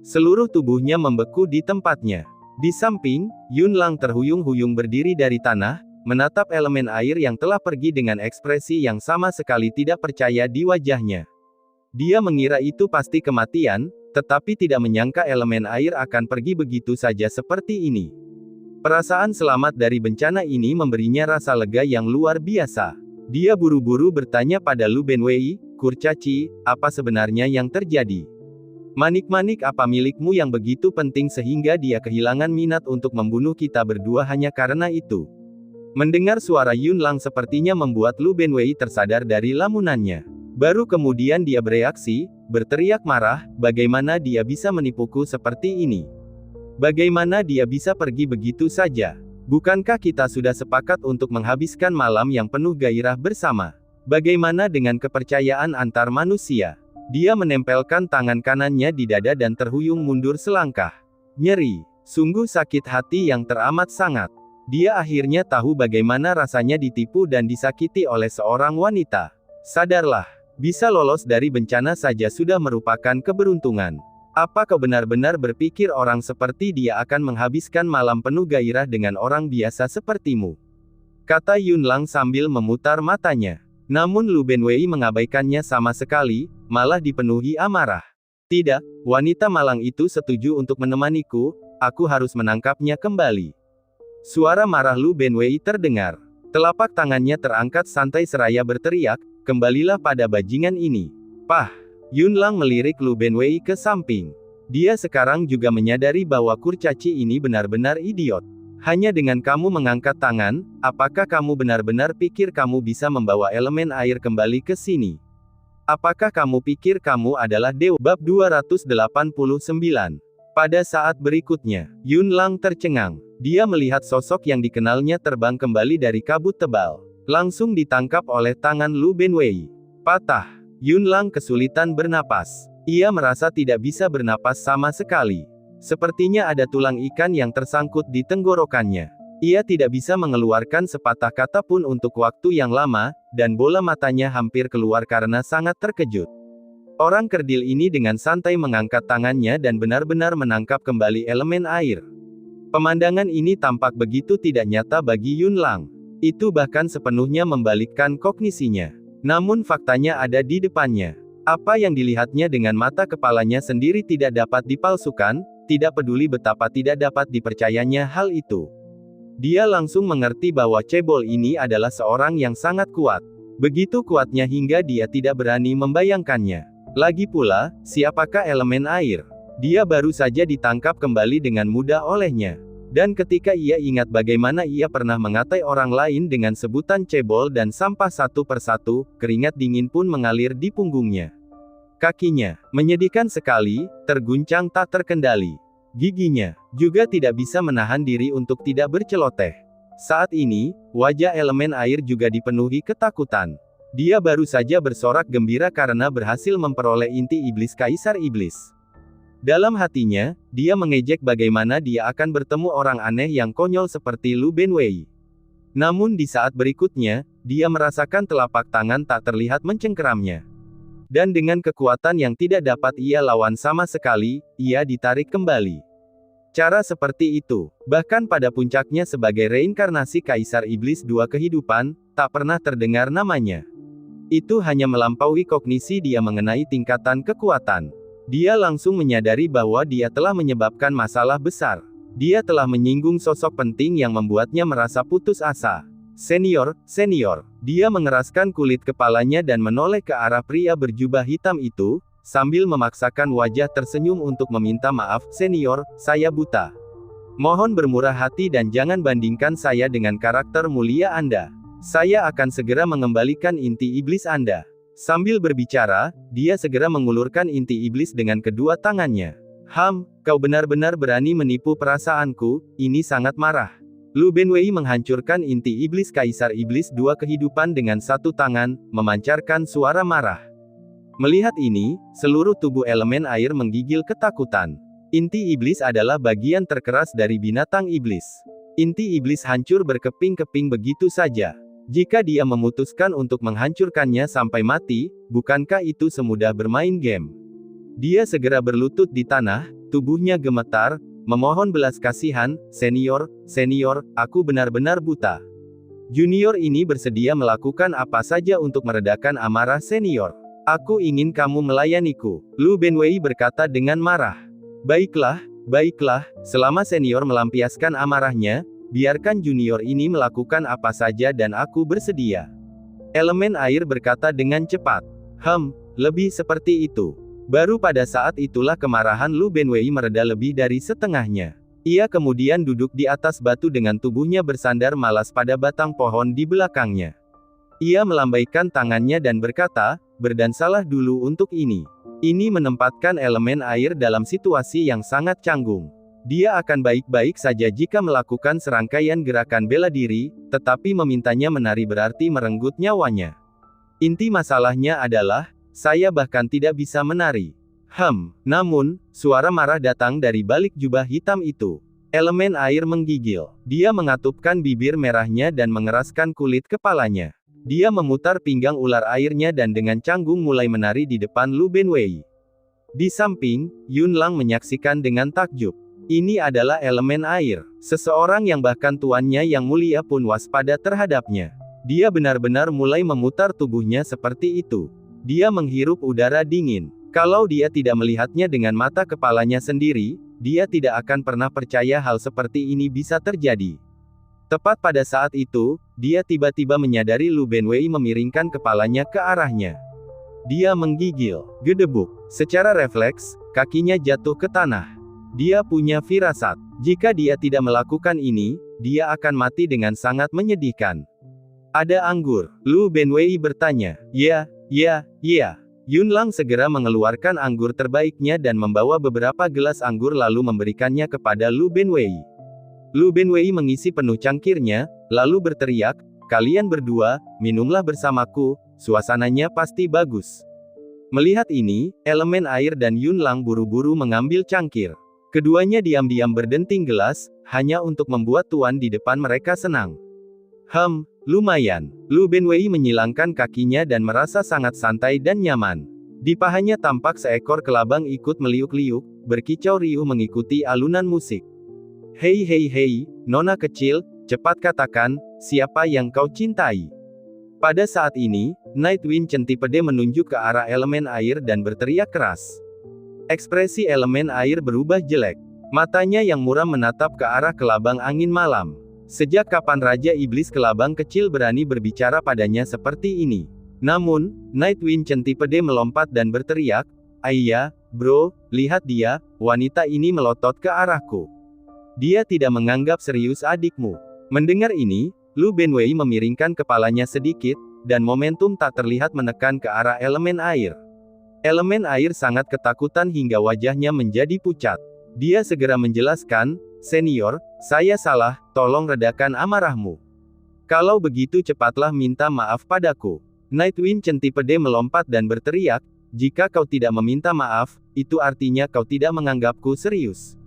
Seluruh tubuhnya membeku di tempatnya. Di samping, Yunlang terhuyung-huyung berdiri dari tanah, menatap elemen air yang telah pergi dengan ekspresi yang sama sekali tidak percaya di wajahnya. Dia mengira itu pasti kematian, tetapi tidak menyangka elemen air akan pergi begitu saja seperti ini. Perasaan selamat dari bencana ini memberinya rasa lega yang luar biasa. Dia buru-buru bertanya pada Lu Benwei, "Kurcaci, apa sebenarnya yang terjadi? Manik-manik apa milikmu yang begitu penting sehingga dia kehilangan minat untuk membunuh kita berdua hanya karena itu?" Mendengar suara Yun Lang sepertinya membuat Lu Benwei tersadar dari lamunannya. Baru kemudian dia bereaksi, berteriak marah, "Bagaimana dia bisa menipuku seperti ini? Bagaimana dia bisa pergi begitu saja? Bukankah kita sudah sepakat untuk menghabiskan malam yang penuh gairah bersama? Bagaimana dengan kepercayaan antar manusia?" Dia menempelkan tangan kanannya di dada dan terhuyung mundur selangkah. Nyeri, sungguh sakit hati yang teramat sangat. Dia akhirnya tahu bagaimana rasanya ditipu dan disakiti oleh seorang wanita. Sadarlah, bisa lolos dari bencana saja sudah merupakan keberuntungan. Apa kau benar-benar berpikir orang seperti dia akan menghabiskan malam penuh gairah dengan orang biasa sepertimu? Kata Yun Lang sambil memutar matanya. Namun Lu Benwei mengabaikannya sama sekali, malah dipenuhi amarah. "Tidak, wanita malang itu setuju untuk menemaniku, aku harus menangkapnya kembali." Suara marah Lu Benwei terdengar. Telapak tangannya terangkat santai seraya berteriak, "Kembalilah pada bajingan ini." "Pah!" Yun Lang melirik Lu Benwei ke samping. Dia sekarang juga menyadari bahwa kurcaci ini benar-benar idiot. Hanya dengan kamu mengangkat tangan, apakah kamu benar-benar pikir kamu bisa membawa elemen air kembali ke sini? Apakah kamu pikir kamu adalah dewa? Bab 289. Pada saat berikutnya, Yun Lang tercengang. Dia melihat sosok yang dikenalnya terbang kembali dari kabut tebal. Langsung ditangkap oleh tangan Lu Benwei. Patah. Yun Lang kesulitan bernapas. Ia merasa tidak bisa bernapas sama sekali. Sepertinya ada tulang ikan yang tersangkut di tenggorokannya. Ia tidak bisa mengeluarkan sepatah kata pun untuk waktu yang lama, dan bola matanya hampir keluar karena sangat terkejut. Orang kerdil ini dengan santai mengangkat tangannya dan benar-benar menangkap kembali elemen air. Pemandangan ini tampak begitu tidak nyata bagi Yun Lang. Itu bahkan sepenuhnya membalikkan kognisinya. Namun faktanya ada di depannya. Apa yang dilihatnya dengan mata kepalanya sendiri tidak dapat dipalsukan, tidak peduli betapa tidak dapat dipercayanya hal itu. Dia langsung mengerti bahwa cebol ini adalah seorang yang sangat kuat. Begitu kuatnya hingga dia tidak berani membayangkannya. Lagi pula, siapakah elemen air? Dia baru saja ditangkap kembali dengan mudah olehnya. Dan ketika ia ingat bagaimana ia pernah mengatai orang lain dengan sebutan cebol dan sampah satu persatu, keringat dingin pun mengalir di punggungnya. Kakinya, menyedihkan sekali, terguncang tak terkendali. Giginya, juga tidak bisa menahan diri untuk tidak berceloteh. Saat ini, wajah elemen air juga dipenuhi ketakutan. Dia baru saja bersorak gembira karena berhasil memperoleh inti iblis Kaisar Iblis. Dalam hatinya, dia mengejek bagaimana dia akan bertemu orang aneh yang konyol seperti Lu Benwei. Namun di saat berikutnya, dia merasakan telapak tangan tak terlihat mencengkeramnya. Dan dengan kekuatan yang tidak dapat ia lawan sama sekali, ia ditarik kembali. Cara seperti itu, bahkan pada puncaknya sebagai reinkarnasi Kaisar Iblis dua kehidupan, tak pernah terdengar namanya. Itu hanya melampaui kognisi dia mengenai tingkatan kekuatan. Dia langsung menyadari bahwa dia telah menyebabkan masalah besar. Dia telah menyinggung sosok penting yang membuatnya merasa putus asa. "Senior, senior." Dia mengeraskan kulit kepalanya dan menoleh ke arah pria berjubah hitam itu, sambil memaksakan wajah tersenyum untuk meminta maaf. "Senior, saya buta. Mohon bermurah hati dan jangan bandingkan saya dengan karakter mulia Anda. Saya akan segera mengembalikan inti iblis Anda." Sambil berbicara, dia segera mengulurkan inti iblis dengan kedua tangannya. Kau benar-benar berani menipu perasaanku, ini sangat marah." Lu Benwei menghancurkan inti iblis Kaisar Iblis dua kehidupan dengan satu tangan, memancarkan suara marah. Melihat ini, seluruh tubuh elemen air menggigil ketakutan. Inti iblis adalah bagian terkeras dari binatang iblis. Inti iblis hancur berkeping-keping begitu saja. Jika dia memutuskan untuk menghancurkannya sampai mati, bukankah itu semudah bermain game? Dia segera berlutut di tanah, tubuhnya gemetar, memohon belas kasihan. Senior, aku benar-benar buta. Junior ini bersedia melakukan apa saja untuk meredakan amarah senior. Aku ingin kamu melayaniku, Lu Benwei berkata dengan marah. Baiklah, baiklah, selama senior melampiaskan amarahnya, biarkan junior ini melakukan apa saja dan aku bersedia. Elemen air berkata dengan cepat. Lebih seperti itu. Baru pada saat itulah kemarahan Lu Benwei mereda lebih dari setengahnya. Ia kemudian duduk di atas batu dengan tubuhnya bersandar malas pada batang pohon di belakangnya. Ia melambaikan tangannya dan berkata, berdansalah dulu untuk ini. Ini menempatkan elemen air dalam situasi yang sangat canggung. Dia akan baik-baik saja jika melakukan serangkaian gerakan bela diri, tetapi memintanya menari berarti merenggut nyawanya. Inti masalahnya adalah, saya bahkan tidak bisa menari. Namun, suara marah datang dari balik jubah hitam itu. Elemen air menggigil. Dia mengatupkan bibir merahnya dan mengeraskan kulit kepalanya. Dia memutar pinggang ular airnya dan dengan canggung mulai menari di depan Lu Benwei. Di samping, Yun Lang menyaksikan dengan takjub. Ini adalah elemen air. Seseorang yang bahkan tuannya yang mulia pun waspada terhadapnya. Dia benar-benar mulai memutar tubuhnya seperti itu. Dia menghirup udara dingin. Kalau dia tidak melihatnya dengan mata kepalanya sendiri, dia tidak akan pernah percaya hal seperti ini bisa terjadi. Tepat pada saat itu, dia tiba-tiba menyadari Lu Benwei memiringkan kepalanya ke arahnya. Dia menggigil. Gedebuk. Secara refleks, kakinya jatuh ke tanah. Dia punya firasat. Jika dia tidak melakukan ini, dia akan mati dengan sangat menyedihkan. Ada anggur? Lu Benwei bertanya. Ya. Yun Lang segera mengeluarkan anggur terbaiknya dan membawa beberapa gelas anggur lalu memberikannya kepada Lu Benwei. Lu Benwei mengisi penuh cangkirnya, lalu berteriak, kalian berdua, minumlah bersamaku, suasananya pasti bagus. Melihat ini, elemen air dan Yun Lang buru-buru mengambil cangkir. Keduanya diam-diam berdenting gelas, hanya untuk membuat tuan di depan mereka senang. Lumayan. Lu Benwei menyilangkan kakinya dan merasa sangat santai dan nyaman. Di pahanya tampak seekor kelabang ikut meliuk-liuk, berkicau riuh mengikuti alunan musik. Hei, nona kecil, cepat katakan, siapa yang kau cintai? Pada saat ini, Nightwind Centipede menunjuk ke arah elemen air dan berteriak keras. Ekspresi elemen air berubah jelek. Matanya yang muram menatap ke arah kelabang angin malam. Sejak kapan Raja Iblis Kelabang Kecil berani berbicara padanya seperti ini? Namun, Nightwind Centipede melompat dan berteriak, Aiya, bro, lihat dia, wanita ini melotot ke arahku. Dia tidak menganggap serius adikmu. Mendengar ini, Lu Benwei memiringkan kepalanya sedikit, dan momentum tak terlihat menekan ke arah elemen air. Elemen air sangat ketakutan hingga wajahnya menjadi pucat. Dia segera menjelaskan, senior, saya salah, tolong redakan amarahmu. Kalau begitu cepatlah minta maaf padaku. Nightwind Centipede melompat dan berteriak, jika kau tidak meminta maaf, itu artinya kau tidak menganggapku serius.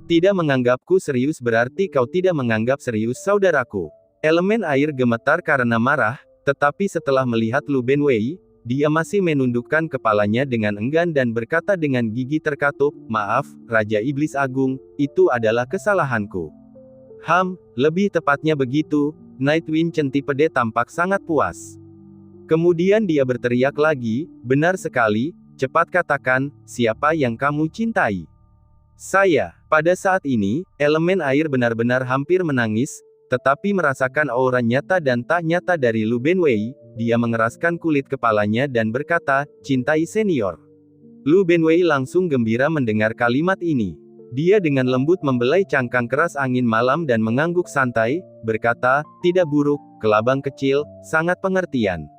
Tidak menganggapku serius berarti kau tidak menganggap serius saudaraku. Elemen air gemetar karena marah, tetapi setelah melihat Lu Benwei, dia masih menundukkan kepalanya dengan enggan dan berkata dengan gigi terkatup, maaf, Raja Iblis Agung, itu adalah kesalahanku. Lebih tepatnya begitu, Nightwind Centipede tampak sangat puas. Kemudian dia berteriak lagi, benar sekali, cepat katakan, siapa yang kamu cintai? Saya. Pada saat ini, elemen air benar-benar hampir menangis, tetapi merasakan aura nyata dan tak nyata dari Lu Benwei, dia mengeraskan kulit kepalanya dan berkata, cintai senior. Lu Benwei langsung gembira mendengar kalimat ini. Dia dengan lembut membelai cangkang keras angin malam dan mengangguk santai, berkata, tidak buruk, kelabang kecil, sangat pengertian.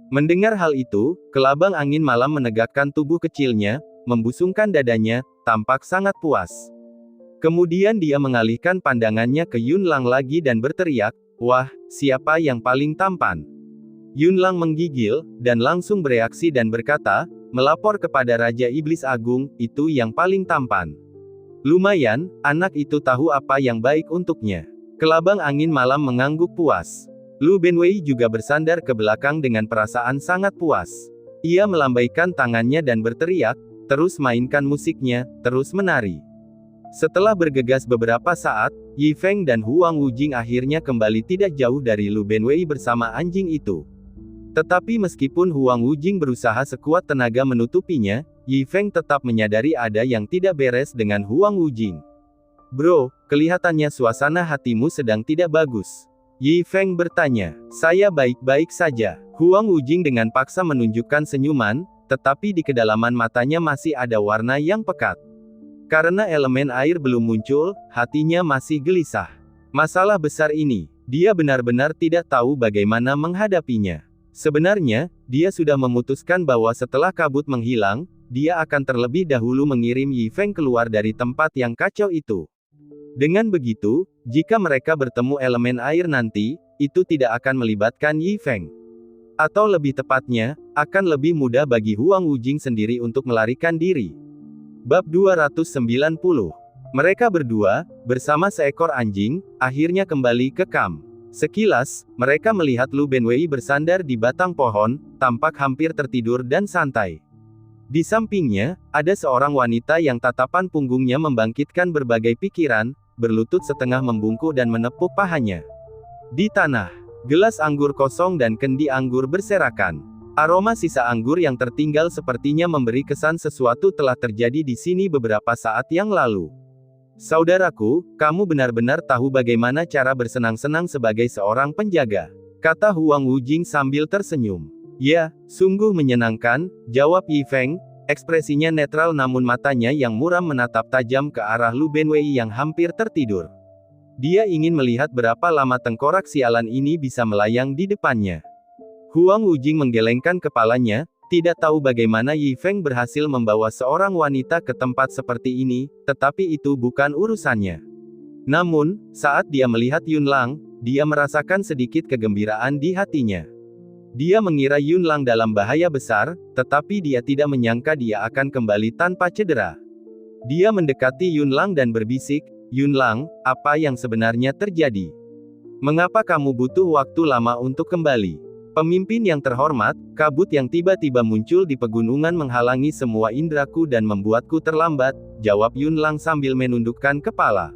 Mendengar hal itu, kelabang angin malam menegakkan tubuh kecilnya, membusungkan dadanya, tampak sangat puas. Kemudian dia mengalihkan pandangannya ke Yun Lang lagi dan berteriak, wah, siapa yang paling tampan? Yun Lang menggigil, dan langsung bereaksi dan berkata, melapor kepada Raja Iblis Agung, itu yang paling tampan. Lumayan, anak itu tahu apa yang baik untuknya. Kelabang angin malam mengangguk puas. Lu Benwei juga bersandar ke belakang dengan perasaan sangat puas. Ia melambaikan tangannya dan berteriak, terus mainkan musiknya, terus menari. Setelah bergegas beberapa saat, Yi Feng dan Huang Wujing akhirnya kembali tidak jauh dari Lu Benwei bersama anjing itu. Tetapi meskipun Huang Wujing berusaha sekuat tenaga menutupinya, Yi Feng tetap menyadari ada yang tidak beres dengan Huang Wujing. Bro, kelihatannya suasana hatimu sedang tidak bagus. Yi Feng bertanya. Saya baik-baik saja. Huang Wujing dengan paksa menunjukkan senyuman, tetapi di kedalaman matanya masih ada warna yang pekat. Karena elemen air belum muncul, hatinya masih gelisah. Masalah besar ini, dia benar-benar tidak tahu bagaimana menghadapinya. Sebenarnya, dia sudah memutuskan bahwa setelah kabut menghilang, dia akan terlebih dahulu mengirim Yi Feng keluar dari tempat yang kacau itu. Dengan begitu, jika mereka bertemu elemen air nanti, itu tidak akan melibatkan Yi Feng. Atau lebih tepatnya, akan lebih mudah bagi Huang Wujing sendiri untuk melarikan diri. Bab 290. Mereka berdua, bersama seekor anjing, akhirnya kembali ke kamp. Sekilas, mereka melihat Lu Benwei bersandar di batang pohon, tampak hampir tertidur dan santai. Di sampingnya, ada seorang wanita yang tatapan punggungnya membangkitkan berbagai pikiran, berlutut setengah membungkuk dan menepuk pahanya. Di tanah, gelas anggur kosong dan kendi anggur berserakan. Aroma sisa anggur yang tertinggal sepertinya memberi kesan sesuatu telah terjadi di sini beberapa saat yang lalu. Saudaraku, kamu benar-benar tahu bagaimana cara bersenang-senang sebagai seorang penjaga, kata Huang Wujing sambil tersenyum. Ya, sungguh menyenangkan, jawab Yi Feng, ekspresinya netral namun matanya yang muram menatap tajam ke arah Lu Benwei yang hampir tertidur. Dia ingin melihat berapa lama tengkorak sialan ini bisa melayang di depannya. Huang Wujing menggelengkan kepalanya, tidak tahu bagaimana Yi Feng berhasil membawa seorang wanita ke tempat seperti ini, tetapi itu bukan urusannya. Namun, saat dia melihat Yun Lang, dia merasakan sedikit kegembiraan di hatinya. Dia mengira Yun Lang dalam bahaya besar, tetapi dia tidak menyangka dia akan kembali tanpa cedera. Dia mendekati Yun Lang dan berbisik, Yun Lang, apa yang sebenarnya terjadi? Mengapa kamu butuh waktu lama untuk kembali? Pemimpin yang terhormat, kabut yang tiba-tiba muncul di pegunungan menghalangi semua indraku dan membuatku terlambat, jawab Yun Lang sambil menundukkan kepala.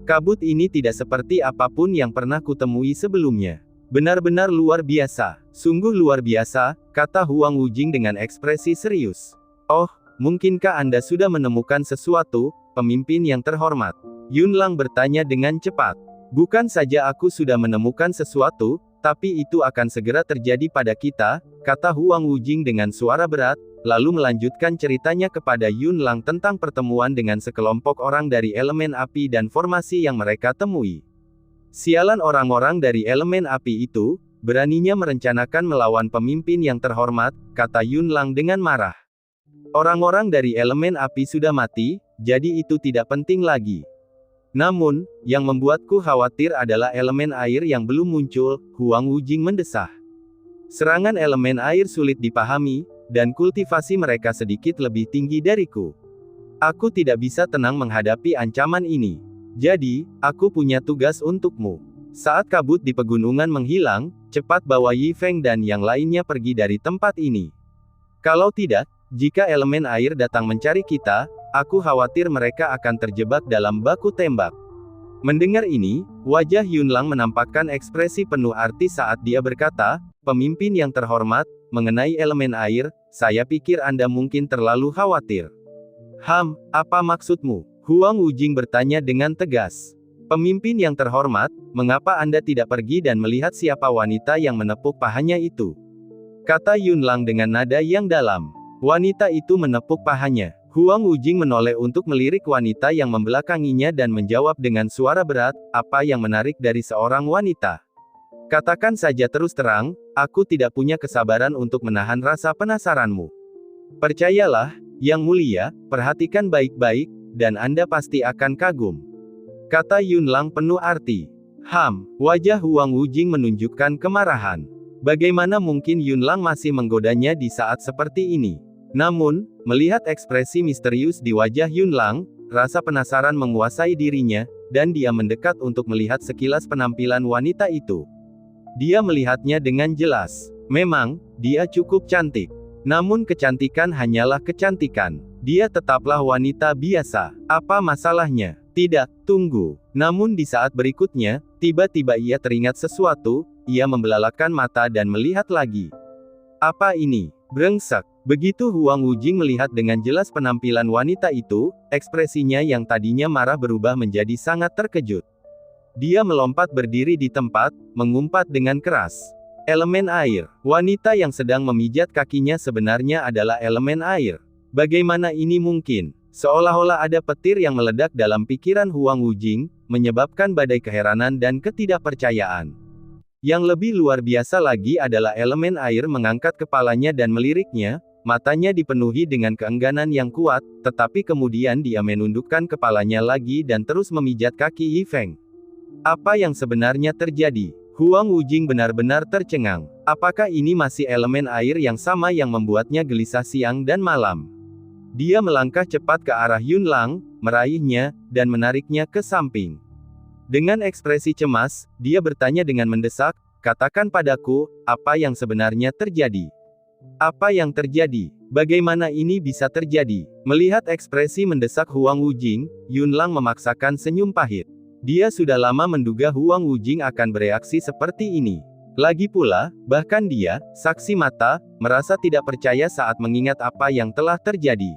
Kabut ini tidak seperti apapun yang pernah kutemui sebelumnya. Benar-benar luar biasa. Sungguh luar biasa, kata Huang Wujing dengan ekspresi serius. Oh, mungkinkah Anda sudah menemukan sesuatu, pemimpin yang terhormat? Yun Lang bertanya dengan cepat. Bukan saja aku sudah menemukan sesuatu, tapi itu akan segera terjadi pada kita, kata Huang Wujing dengan suara berat, lalu melanjutkan ceritanya kepada Yun Lang tentang pertemuan dengan sekelompok orang dari elemen api dan formasi yang mereka temui. Sialan orang-orang dari elemen api itu, beraninya merencanakan melawan pemimpin yang terhormat, kata Yun Lang dengan marah. Orang-orang dari elemen api sudah mati, jadi itu tidak penting lagi. Namun, yang membuatku khawatir adalah elemen air yang belum muncul, Huang Wujing mendesah. Serangan elemen air sulit dipahami, dan kultivasi mereka sedikit lebih tinggi dariku. Aku tidak bisa tenang menghadapi ancaman ini. Jadi, aku punya tugas untukmu. Saat kabut di pegunungan menghilang, cepat bawa Yi Feng dan yang lainnya pergi dari tempat ini. Kalau tidak, jika elemen air datang mencari kita, aku khawatir mereka akan terjebak dalam baku tembak. Mendengar ini, wajah Yun Lang menampakkan ekspresi penuh arti saat dia berkata, pemimpin yang terhormat, mengenai elemen air, saya pikir Anda mungkin terlalu khawatir. Apa maksudmu? Huang Wujing bertanya dengan tegas. Pemimpin yang terhormat, mengapa Anda tidak pergi dan melihat siapa wanita yang menepuk pahanya itu? Kata Yun Lang dengan nada yang dalam. Wanita itu menepuk pahanya. Huang Wujing menoleh untuk melirik wanita yang membelakanginya dan menjawab dengan suara berat, apa yang menarik dari seorang wanita? Katakan saja terus terang, aku tidak punya kesabaran untuk menahan rasa penasaranmu. Percayalah, Yang Mulia, perhatikan baik-baik, dan Anda pasti akan kagum. Kata Yun Lang penuh arti. Wajah Huang Wujing menunjukkan kemarahan. Bagaimana mungkin Yun Lang masih menggodanya di saat seperti ini? Namun, melihat ekspresi misterius di wajah Yun Lang, rasa penasaran menguasai dirinya, dan dia mendekat untuk melihat sekilas penampilan wanita itu. Dia melihatnya dengan jelas. Memang, dia cukup cantik. Namun kecantikan hanyalah kecantikan. Dia tetaplah wanita biasa. Apa masalahnya? Tidak, tunggu. Namun di saat berikutnya, tiba-tiba ia teringat sesuatu, ia membelalakkan mata dan melihat lagi. Apa ini? Brengsek. Begitu Huang Wujing melihat dengan jelas penampilan wanita itu, ekspresinya yang tadinya marah berubah menjadi sangat terkejut. Dia melompat berdiri di tempat, mengumpat dengan keras. Elemen air. Wanita yang sedang memijat kakinya sebenarnya adalah elemen air. Bagaimana ini mungkin? Seolah-olah ada petir yang meledak dalam pikiran Huang Wujing, menyebabkan badai keheranan dan ketidakpercayaan. Yang lebih luar biasa lagi adalah elemen air mengangkat kepalanya dan meliriknya, matanya dipenuhi dengan keengganan yang kuat, tetapi kemudian dia menundukkan kepalanya lagi dan terus memijat kaki Yi Feng. Apa yang sebenarnya terjadi? Huang Wujing benar-benar tercengang. Apakah ini masih elemen air yang sama yang membuatnya gelisah siang dan malam? Dia melangkah cepat ke arah Yunlang, meraihnya, dan menariknya ke samping. Dengan ekspresi cemas, dia bertanya dengan mendesak, "Katakan padaku, apa yang sebenarnya terjadi? Apa yang terjadi? Bagaimana ini bisa terjadi?" Melihat ekspresi mendesak Huang Wujing, Yunlang memaksakan senyum pahit. Dia sudah lama menduga Huang Wujing akan bereaksi seperti ini. Lagi pula, bahkan dia, saksi mata, merasa tidak percaya saat mengingat apa yang telah terjadi.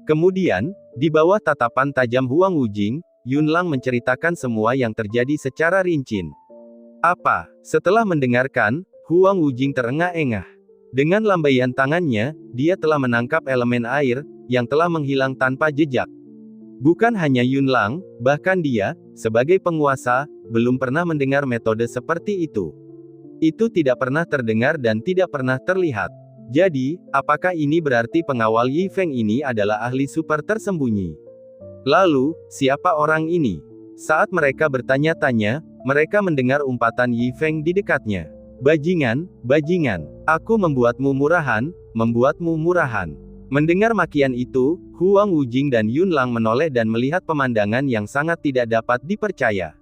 Kemudian, di bawah tatapan tajam Huang Wujing, Yunlang menceritakan semua yang terjadi secara rinci. Apa? Setelah mendengarkan, Huang Wujing terengah-engah. Dengan lambaian tangannya, dia telah menangkap elemen air, yang telah menghilang tanpa jejak. Bukan hanya Yunlang, bahkan dia, sebagai penguasa, belum pernah mendengar metode seperti itu. Itu tidak pernah terdengar dan tidak pernah terlihat. Jadi, apakah ini berarti pengawal Yi Feng ini adalah ahli super tersembunyi? Lalu, siapa orang ini? Saat mereka bertanya-tanya, mereka mendengar umpatan Yi Feng di dekatnya. "Bajingan, bajingan, aku membuatmu murahan, membuatmu murahan." Mendengar makian itu, Huang Wujing dan Yunlang menoleh dan melihat pemandangan yang sangat tidak dapat dipercaya.